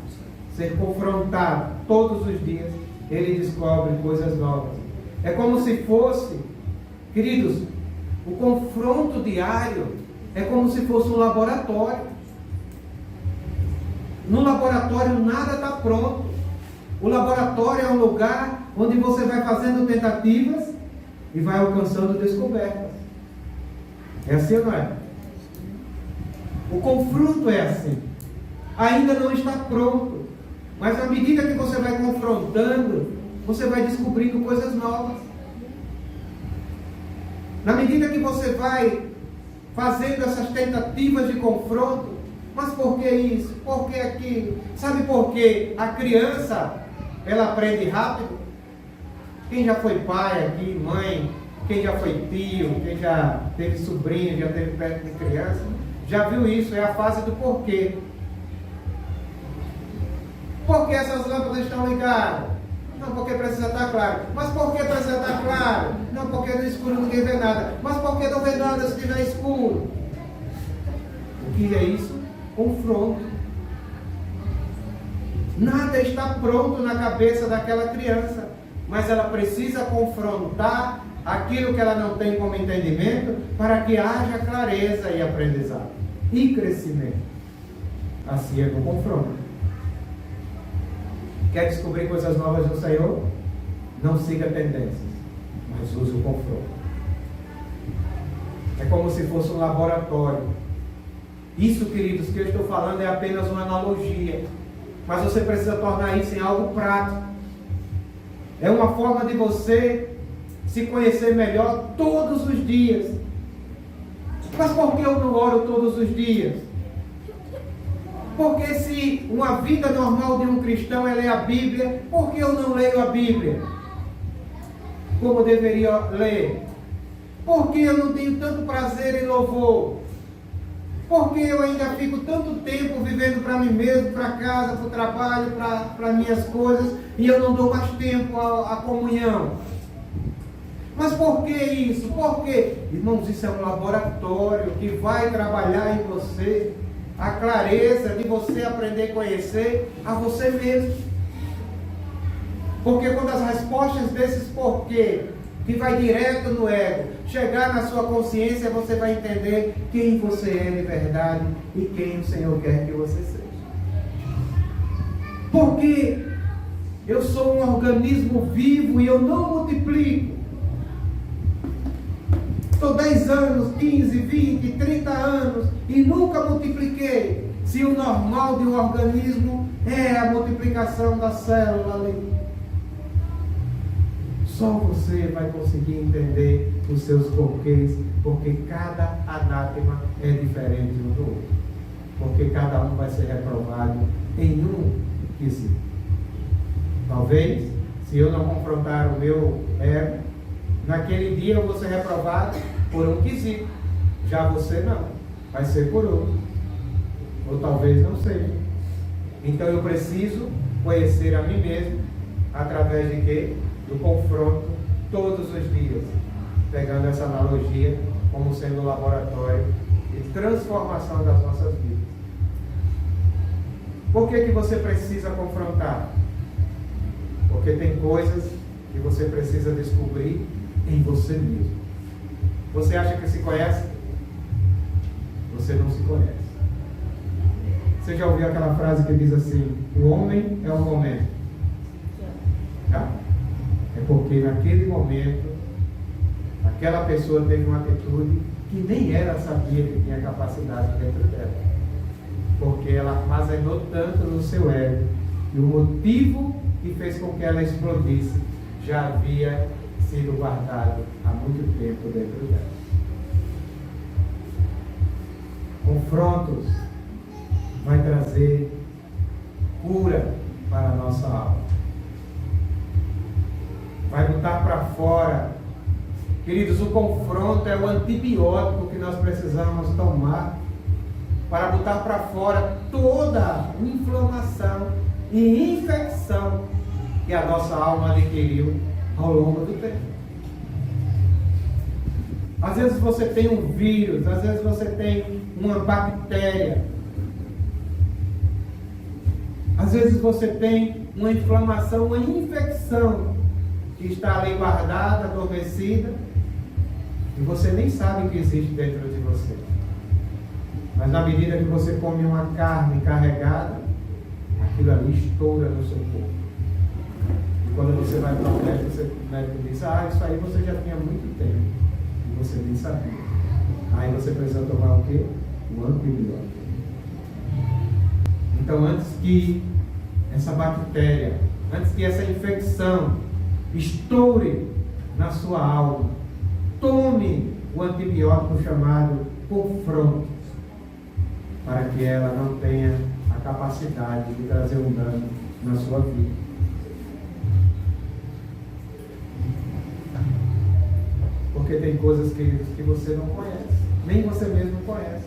ser confrontado todos os dias, ele descobre coisas novas. É como se fosse, queridos, o confronto diário é como se fosse um laboratório. No laboratório nada está pronto. O laboratório é um lugar onde você vai fazendo tentativas e vai alcançando descobertas. É assim ou não é? O confronto é assim. Ainda não está pronto. Mas à medida que você vai confrontando, você vai descobrindo coisas novas. Na medida que você vai fazendo essas tentativas de confronto, mas por que isso? Por que aquilo? Sabe por quê? A criança, ela aprende rápido. Quem já foi pai aqui, mãe, quem já foi tio, quem já teve sobrinho, já teve perto de criança, já viu isso, é a fase do porquê. Por que essas lâmpadas estão ligadas? Não, porque precisa estar claro. Mas por que precisa estar claro? Não, porque no escuro ninguém vê nada. Mas por que não vê nada se estiver escuro? O que é isso? Confronto. Nada está pronto na cabeça daquela criança, mas ela precisa confrontar aquilo que ela não tem como entendimento para que haja clareza e aprendizado e crescimento. Assim é com o confronto. Quer descobrir coisas novas do Senhor? Não siga tendências, mas use o confronto. É como se fosse um laboratório. Isso, queridos, que eu estou falando é apenas uma analogia, mas você precisa tornar isso em algo prático. É uma forma de você se conhecer melhor todos os dias. Mas por que eu não oro todos os dias? Porque se uma vida normal de um cristão é ler a Bíblia, por que eu não leio a Bíblia como deveria ler? Por que eu não tenho tanto prazer em louvor? Por que eu ainda fico tanto tempo vivendo para mim mesmo, para casa, para o trabalho, para minhas coisas, e eu não dou mais tempo à comunhão? Mas por que isso? Por quê? Irmãos, isso é um laboratório que vai trabalhar em você a clareza de você aprender a conhecer a você mesmo. Porque quando as respostas desses porquê, que vai direto no ego, chegar na sua consciência, você vai entender quem você é de verdade e quem o Senhor quer que você seja. Porque eu sou um organismo vivo e eu não multiplico. Estou 10 anos, 15, 20, 30 anos e nunca multipliquei. Se o normal de um organismo é a multiplicação da célula ali. Só você vai conseguir entender os seus porquês, porque cada anátema é diferente um do outro. Porque cada um vai ser reprovado em um quesito. Talvez, se eu não confrontar o meu ego, naquele dia eu vou ser reprovado por um quesito. Já você não, vai ser por outro. Ou talvez não seja. Então eu preciso conhecer a mim mesmo através de quê? Do confronto todos os dias. Pegando essa analogia como sendo um laboratório de transformação das nossas vidas. Por que você precisa confrontar? Porque tem coisas que você precisa descobrir em você mesmo. Você acha que se conhece? Você não se conhece. Você já ouviu aquela frase que diz assim: o homem é o momento? Não. É porque naquele momento aquela pessoa teve uma atitude que nem ela sabia que tinha capacidade dentro dela. Porque ela armazenou tanto no seu ego, e o motivo que fez com que ela explodisse já havia sido guardado há muito tempo dentro dela. Confrontos vai trazer cura para a nossa alma. Vai botar para fora. Queridos, o confronto é o antibiótico que nós precisamos tomar para botar para fora toda inflamação e infecção que a nossa alma adquiriu ao longo do tempo. Às vezes você tem um vírus, às vezes você tem uma bactéria, às vezes você tem uma inflamação, uma infecção que está ali guardada, adormecida, e você nem sabe que existe dentro de você. Mas na medida que você come uma carne carregada, aquilo ali estoura no seu corpo. E quando você vai para o médico, o médico diz: ah, isso aí você já tinha muito tempo. E você nem sabia. Aí você precisa tomar o quê? O antibiótico. Então, antes que essa bactéria, antes que essa infecção estoure na sua alma, tome o antibiótico chamado confronto, para que ela não tenha a capacidade de trazer um dano na sua vida. Porque tem coisas que você não conhece, nem você mesmo conhece,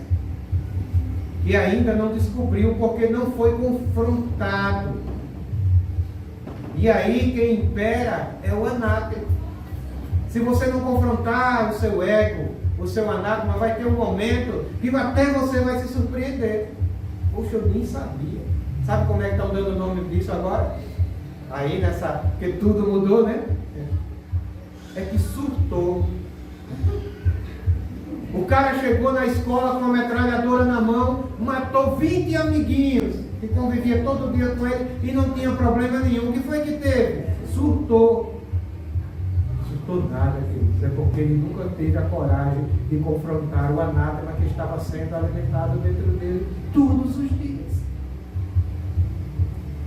que ainda não descobriu porque não foi confrontado. E aí quem impera é o anátema. Se você não confrontar o seu ego, o seu anátema, vai ter um momento que até você vai se surpreender. Poxa, eu nem sabia. Sabe como é que estão dando o nome disso agora? Aí nessa, porque tudo mudou, né? É que surtou. O cara chegou na escola com uma metralhadora na mão, matou 20 amiguinhos que convivia todo dia com ele e não tinha problema nenhum. O que foi que teve? Surtou. Surtou nada, queridos. É porque ele nunca teve a coragem de confrontar o anátema que estava sendo alimentado dentro dele todos os dias.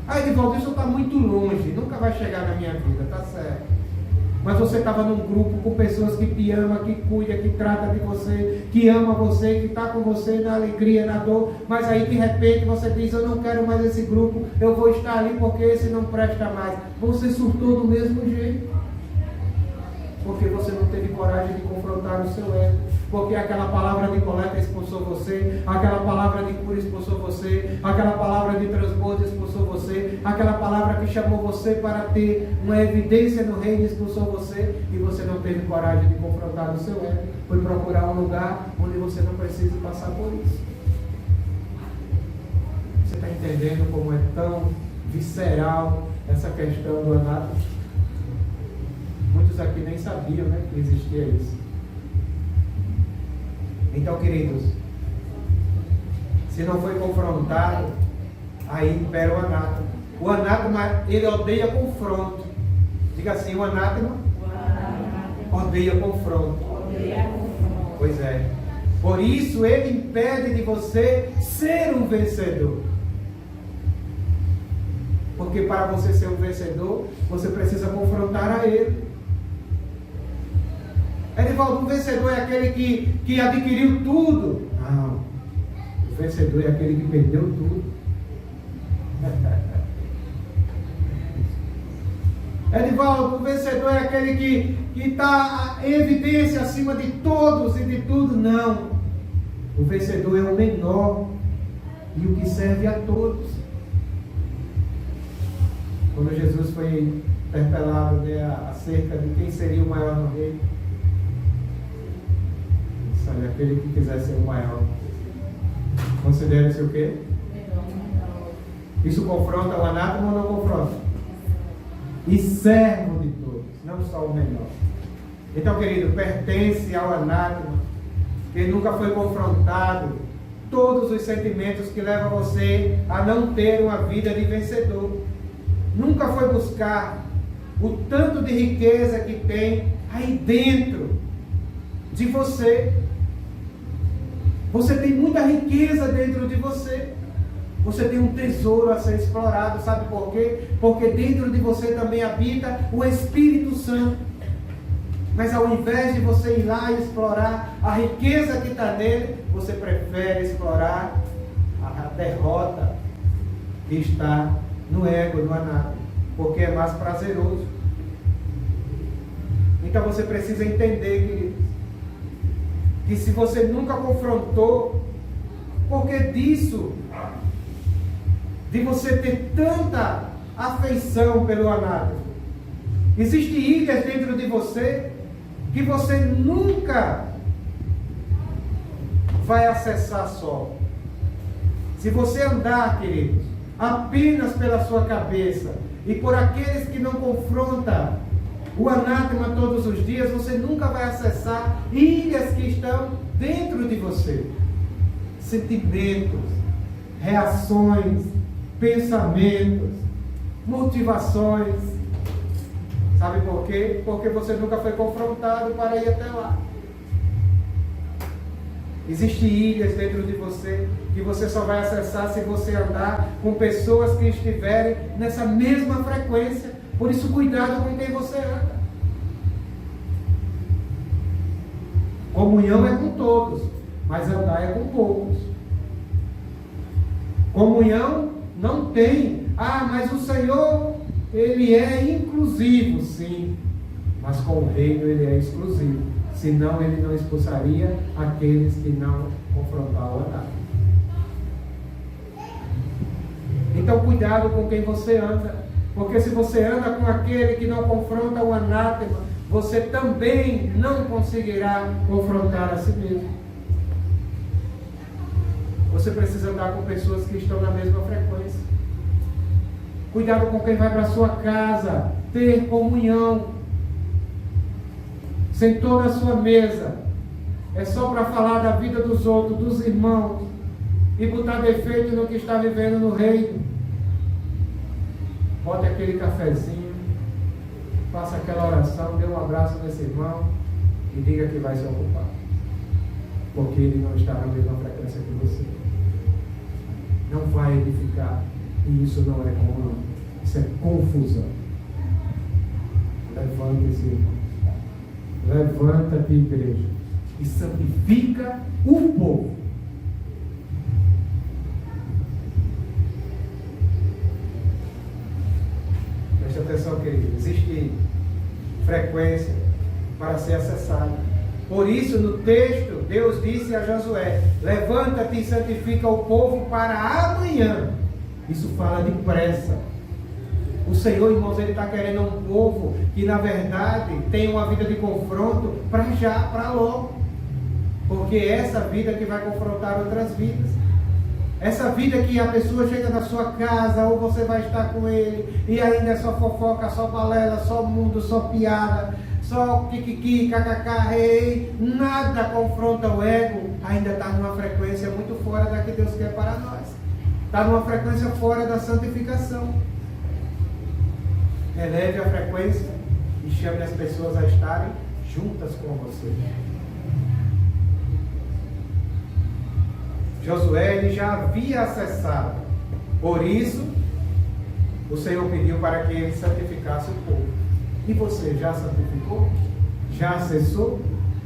Aí, Edivaldo, isso está muito longe, nunca vai chegar na minha vida, tá certo. Mas você estava num grupo com pessoas que te amam, que cuidam, que tratam de você, que ama você, que está com você na alegria, na dor, mas aí de repente você diz: eu não quero mais esse grupo, eu vou estar ali porque esse não presta mais. Você surtou do mesmo jeito, porque você não teve coragem de confrontar o seu ego, porque aquela palavra de coleta expulsou você, aquela palavra de cura expulsou você, aquela palavra de transbordo expulsou você, aquela palavra que chamou você para ter uma evidência no reino expulsou você, e você não teve coragem de confrontar o seu ego. Foi procurar um lugar onde você não precisa passar por isso. Você está entendendo como é tão visceral essa questão do anátema? Muitos aqui nem sabiam, né, que existia isso. Então, queridos, se não foi confrontado, aí impera o anátema. O anátema, ele odeia confronto. Diga assim: o anátema odeia confronto. Pois é. Por isso ele impede de você ser um vencedor. Porque para você ser um vencedor, você precisa confrontar a ele. Edivaldo, um vencedor é aquele que adquiriu tudo. Não. O vencedor é aquele que perdeu tudo. Edivaldo, o vencedor é aquele que está em evidência acima de todos e de tudo. Não. O vencedor é o menor e o que serve a todos. Quando Jesus foi interpelado, né, acerca de quem seria o maior no reino, sabe, aquele que quiser ser o maior. Considere-se o quê? Isso confronta o anátema ou não confronta? e servo de todos, não só o menor. Então, querido, pertence ao anátema, que nunca foi confrontado todos os sentimentos que levam você a não ter uma vida de vencedor. Nunca foi buscar o tanto de riqueza que tem aí dentro de você. Você tem muita riqueza dentro de você. Você tem um tesouro a ser explorado. Sabe por quê? Porque dentro de você também habita o Espírito Santo. Mas ao invés de você ir lá e explorar a riqueza que está nele, você prefere explorar a derrota que está no ego, no anátema, porque é mais prazeroso. Então você precisa entender, queridos, que se você nunca confrontou, porque disso, de você ter tanta afeição pelo anátema, existem ilhas dentro de você que você nunca vai acessar só. Se você andar, queridos, apenas pela sua cabeça e por aqueles que não confrontam o anátema todos os dias, você nunca vai acessar ilhas que estão dentro de você. Sentimentos, reações, pensamentos, motivações. Sabe por quê? Porque você nunca foi confrontado para ir até lá. Existem ilhas dentro de você que você só vai acessar se você andar com pessoas que estiverem nessa mesma frequência. Por isso, cuidado com quem você anda. Comunhão é com todos, mas andar é com poucos. Comunhão não tem. Ah, mas o Senhor, Ele é inclusivo, sim. Mas com o reino Ele é exclusivo. Senão Ele não expulsaria aqueles que não confrontaram o anátema. Então cuidado com quem você anda. Porque se você anda com aquele que não confronta o anátema, você também não conseguirá confrontar a si mesmo. Você precisa andar com pessoas que estão na mesma frequência. Cuidado com quem vai para a sua casa, ter comunhão. Sentou na sua mesa, é só para falar da vida dos outros, dos irmãos, e botar defeito no que está vivendo no reino. Bote aquele cafezinho, faça aquela oração, dê um abraço nesse irmão e diga que vai se ocupar, porque ele não está na mesma frequência que você. Não vai edificar, e isso não é comunhão, isso é confusão. Levante-se, irmão. Levanta-te, igreja, e santifica o povo. Preste atenção, querido. Existe frequência para ser acessada. Por isso, no texto, Deus disse a Josué: levanta-te e santifica o povo para amanhã. Isso fala de pressa. O Senhor, irmãos, Ele está querendo um povo que, na verdade, tem uma vida de confronto para já, para logo. Porque é essa vida que vai confrontar outras vidas. Essa vida que a pessoa chega na sua casa, ou você vai estar com ele, e ainda é só fofoca, só balela, só mundo, só piada, só kikiki, kkk, rei, nada confronta o ego, ainda está numa frequência muito fora da que Deus quer para nós. Está numa frequência fora da santificação. Eleve a frequência e chame as pessoas a estarem juntas com você. Josué, ele já havia acessado. Por isso, o Senhor pediu para que ele santificasse o povo. E você já santificou? Já acessou?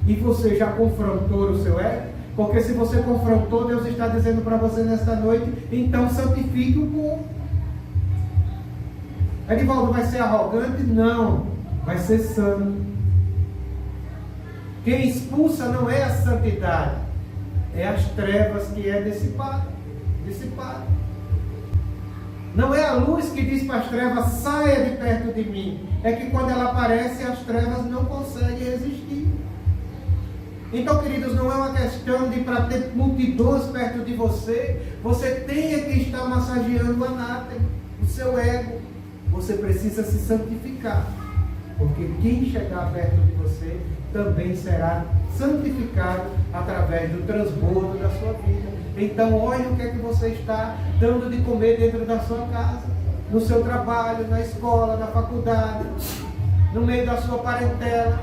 E você já confrontou o seu ego? Porque se você confrontou, Deus está dizendo para você nesta noite, então santifique o povo. Edivaldo, vai ser arrogante? Não, vai ser santo. Quem expulsa não é a santidade, é as trevas que é dissipado. Não é a luz que diz para as trevas, saia de perto de mim. É que quando ela aparece, as trevas não conseguem resistir. Então, queridos, não é uma questão de para ter multidões perto de você, você tenha que estar massageando o anátema, o seu ego. você precisa se santificar. Porque quem chegar perto de você também será santificado através do transbordo da sua vida. Então, olhe o que é que você está dando de comer dentro da sua casa, no seu trabalho, na escola, na faculdade, no meio da sua parentela.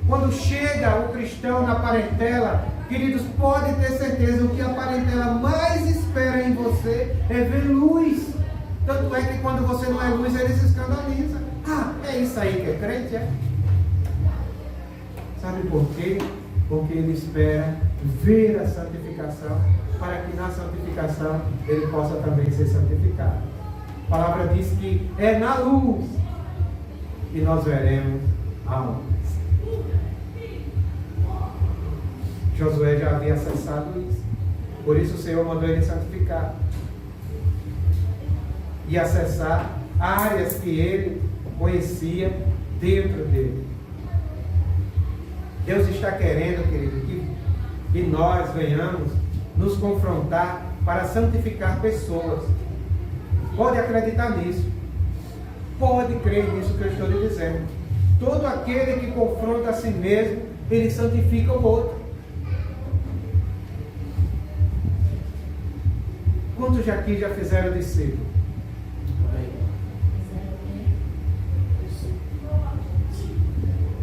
Quando chega o cristão na parentela, queridos, pode ter certeza, o que a parentela mais espera em você é ver luz. Tanto é que quando você não é luz, ele se escandaliza. Ah, é isso aí que é crente, é? Sabe por quê? Porque ele espera ver a santificação, para que na santificação ele possa também ser santificado. A palavra diz que é na luz que nós veremos a luz. Josué já havia acessado isso. Por isso o Senhor mandou ele santificar e acessar áreas que ele conhecia dentro dele. Deus está querendo, querido, que nós venhamos nos confrontar para santificar pessoas. Pode acreditar nisso. Pode crer nisso que eu estou lhe dizendo. Todo aquele que confronta a si mesmo, ele santifica o outro. Quantos aqui já fizeram discípulo?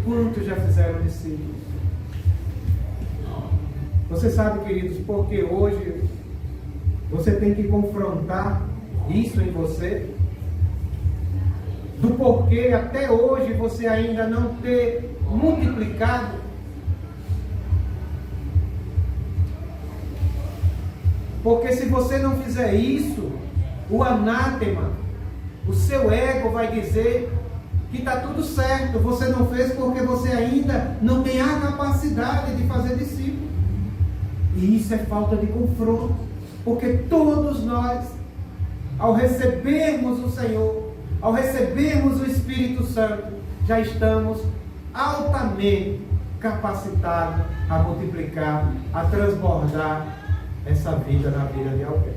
Quantos já fizeram discípulos? Você sabe, queridos, porque hoje você tem que confrontar isso em você, do porquê até hoje você ainda não ter multiplicado. Porque se você não fizer isso, o anátema, o seu ego vai dizer que está tudo certo, você não fez porque você ainda não tem a capacidade de fazer discípulo. E isso é falta de confronto, porque todos nós, ao recebermos o Senhor, ao recebermos o Espírito Santo, já estamos altamente capacitados a multiplicar, a transbordar essa vida na vida de alguém.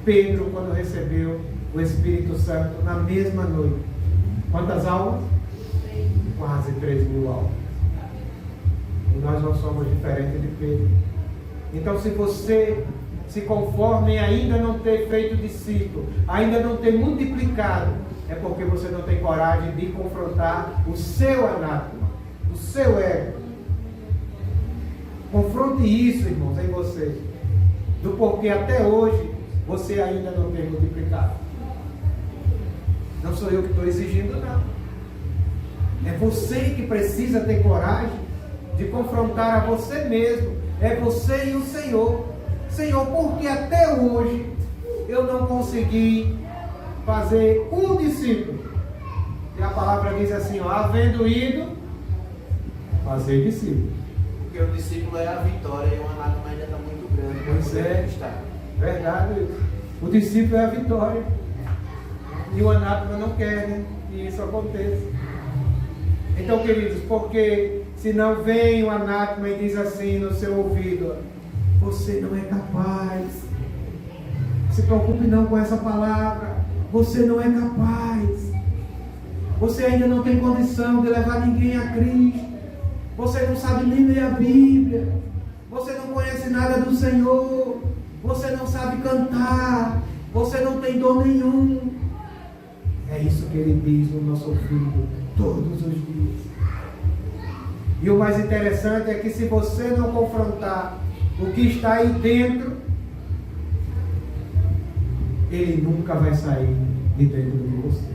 Pedro, quando recebeu o Espírito Santo na mesma noite, quantas almas? Quase 3.000 almas. E nós não somos diferentes de Pedro. Então, se você se conforma em ainda não ter feito discípulo, ainda não ter multiplicado, é porque você não tem coragem de confrontar o seu anátema, o seu ego. Confronte isso, irmãos, em você, do porquê até hoje você ainda não tem multiplicado. Não sou eu que estou exigindo, não. É você que precisa ter coragem de confrontar a você mesmo. É você e o Senhor. Senhor, porque até hoje eu não consegui fazer um discípulo. E a palavra diz assim, ó, havendo ido, fazer discípulo. Porque o discípulo é a vitória e o anátema ainda está muito grande. Pois é, verdade. O discípulo é a vitória. E o anátema não quer, né, que isso aconteça. Então, queridos, porque se não vem o anátema e diz assim no seu ouvido, você não é capaz. Se preocupe não com essa palavra. Você não é capaz. Você ainda não tem condição de levar ninguém a Cristo. Você não sabe nem ler a Bíblia. Você não conhece nada do Senhor. Você não sabe cantar. Você não tem dom nenhum. É isso que ele diz no nosso ouvido todos os dias. E o mais interessante é que se você não confrontar o que está aí dentro, ele nunca vai sair de dentro de você.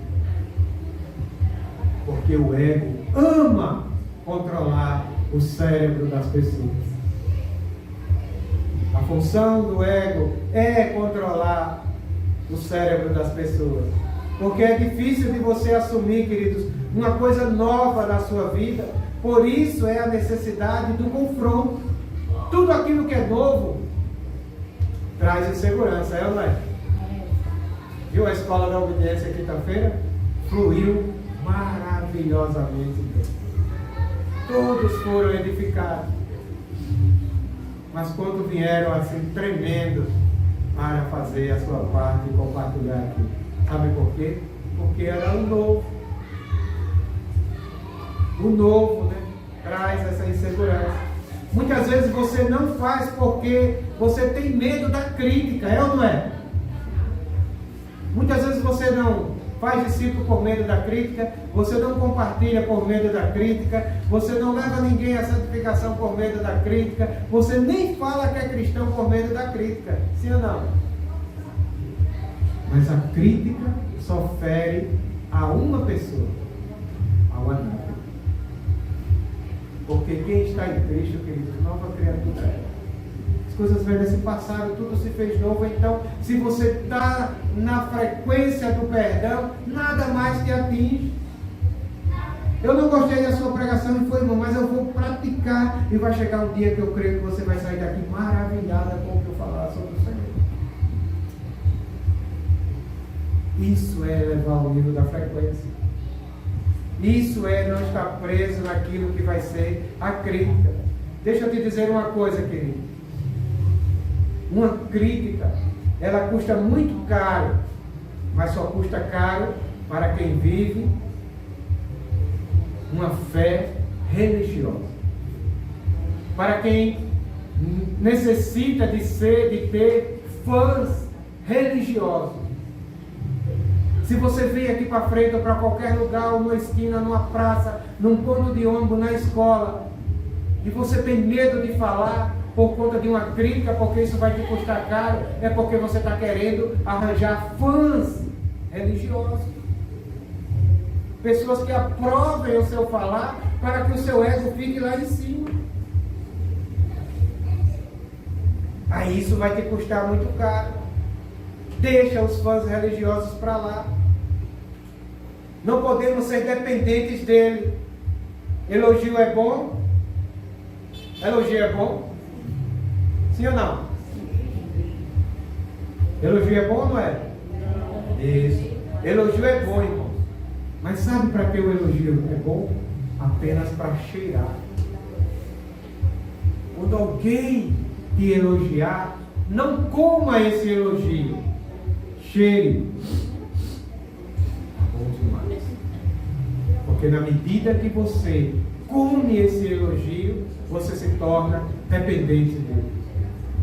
Porque o ego ama controlar o cérebro das pessoas. A função do ego é controlar o cérebro das pessoas. Porque é difícil de você assumir, queridos, uma coisa nova na sua vida. Por isso é a necessidade do confronto. Tudo aquilo que é novo traz insegurança, é ou não é? Viu a escola da obediência quinta-feira? Fluiu maravilhosamente bem. Todos foram edificados. Mas quando vieram assim tremendo para fazer a sua parte e compartilhar aqui, Sabe por quê? Porque era o novo. O novo, né? Traz essa insegurança. Muitas vezes você não faz porque você tem medo da crítica, é ou não é? Muitas vezes você não faz discípulo por medo da crítica, você não compartilha por medo da crítica, você não leva ninguém à santificação por medo da crítica, você nem fala que é cristão por medo da crítica, sim ou não? Mas a crítica só fere a uma pessoa, ao anátema. Porque quem está em Cristo, queridos, nova criatura é. As coisas velhas se passaram, tudo se fez novo. Então, se você está na frequência do perdão, nada mais te atinge. Eu não gostei da sua pregação e foi, irmão, mas eu vou praticar. E vai chegar um dia que eu creio que você vai sair daqui maravilhada com o que eu falar sobre o Senhor. Isso é elevar o nível da frequência. Isso é não estar preso naquilo que vai ser a crítica. Deixa eu te dizer uma coisa, querido. Uma crítica, ela custa muito caro, mas só custa caro para quem vive uma fé religiosa. Para quem necessita de ter fãs religiosos. Se você vem aqui para frente ou para qualquer lugar, ou numa esquina, numa praça, num ponto de ônibus, na escola, e você tem medo de falar por conta de uma crítica, porque isso vai te custar caro, é porque você está querendo arranjar fãs religiosos. Pessoas que aprovem o seu falar para que o seu ego fique lá em cima. Aí isso vai te custar muito caro. Deixa os fãs religiosos para lá. Não podemos ser dependentes dele. Elogio é bom? Elogio é bom? Sim ou não? Elogio é bom ou não é? Isso. Elogio é bom, irmão. Mas sabe para que o elogio é bom? Apenas para cheirar. Quando alguém te elogiar, não coma esse elogio. Cheire. Bom demais. Porque na medida que você come esse elogio, você se torna dependente dele.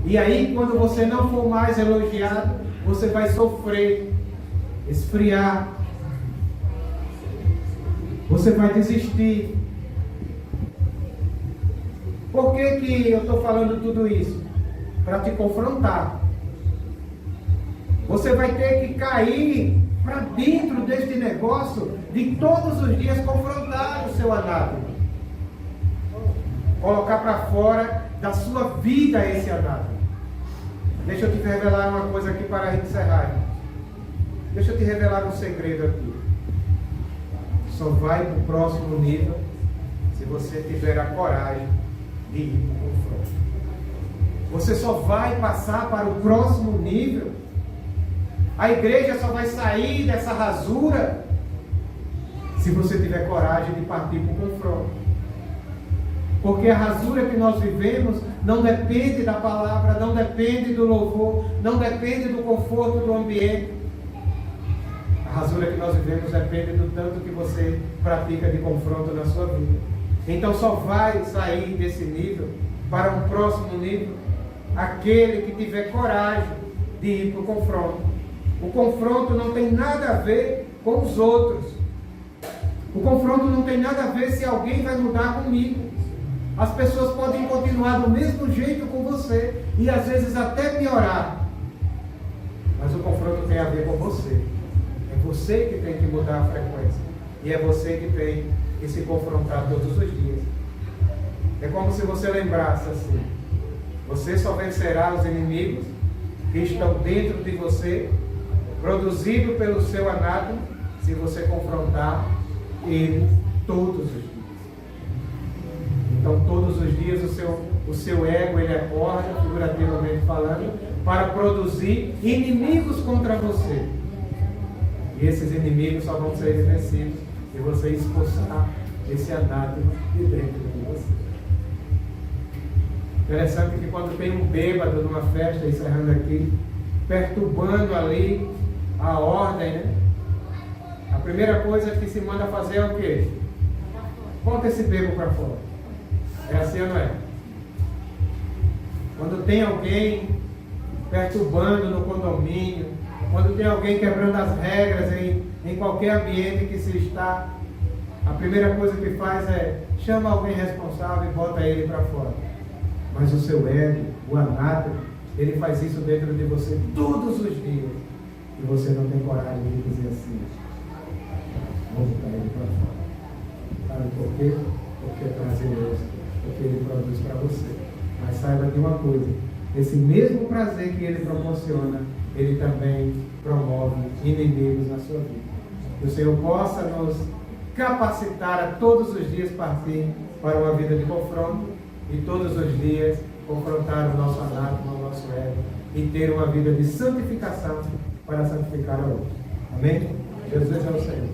E aí, quando você não for mais elogiado, você vai sofrer, esfriar. Você vai desistir. Por que eu estou falando tudo isso? Para te confrontar. Você vai ter que cair para dentro deste negócio de todos os dias confrontar o seu anátema. Colocar para fora da sua vida esse anátema. Deixa eu te revelar uma coisa aqui para encerrar. Deixa eu te revelar um segredo aqui. Só vai para o próximo nível se você tiver a coragem de ir para o confronto. Você só vai passar para o próximo nível. A igreja só vai sair dessa rasura se você tiver coragem de partir para o confronto. Porque a rasura que nós vivemos não depende da palavra, não depende do louvor, não depende do conforto do ambiente. A rasura que nós vivemos depende do tanto que você pratica de confronto na sua vida. Então só vai sair desse nível para um próximo nível aquele que tiver coragem de ir para o confronto. O confronto não tem nada a ver com os outros. O confronto não tem nada a ver se alguém vai mudar comigo. As pessoas podem continuar do mesmo jeito com você e às vezes até piorar. Mas o confronto tem a ver com você. É você que tem que mudar a frequência. E é você que tem que se confrontar todos os dias. É como se você lembrasse assim: você só vencerá os inimigos que estão dentro de você, produzido pelo seu anátema, se você confrontar ele todos os dias. Então todos os dias o seu ego ele acorda, figurativamente falando, para produzir inimigos contra você. E esses inimigos só vão ser vencidos se você expulsar esse anátema de dentro de você. Interessante que quando tem um bêbado numa festa, encerrando aqui, perturbando ali a ordem, né? A primeira coisa que se manda fazer é o quê? Bota esse bebo para fora. É assim ou não é? Quando tem alguém perturbando no condomínio, quando tem alguém quebrando as regras em qualquer ambiente que se está, a primeira coisa que faz é chama alguém responsável e bota ele para fora. Mas o seu ego, o anátema, ele faz isso dentro de você todos os dias. E você não tem coragem de dizer assim: vou botar ele para fora. Sabe por quê? Porque é prazeroso, porque ele produz para você. Mas saiba de uma coisa: esse mesmo prazer que ele proporciona, ele também promove inimigos na sua vida. Que o Senhor possa nos capacitar a todos os dias partir para uma vida de confronto e todos os dias confrontar o nosso anátema, o nosso ego e ter uma vida de santificação para santificar a outros. Amém? Jesus é o Senhor.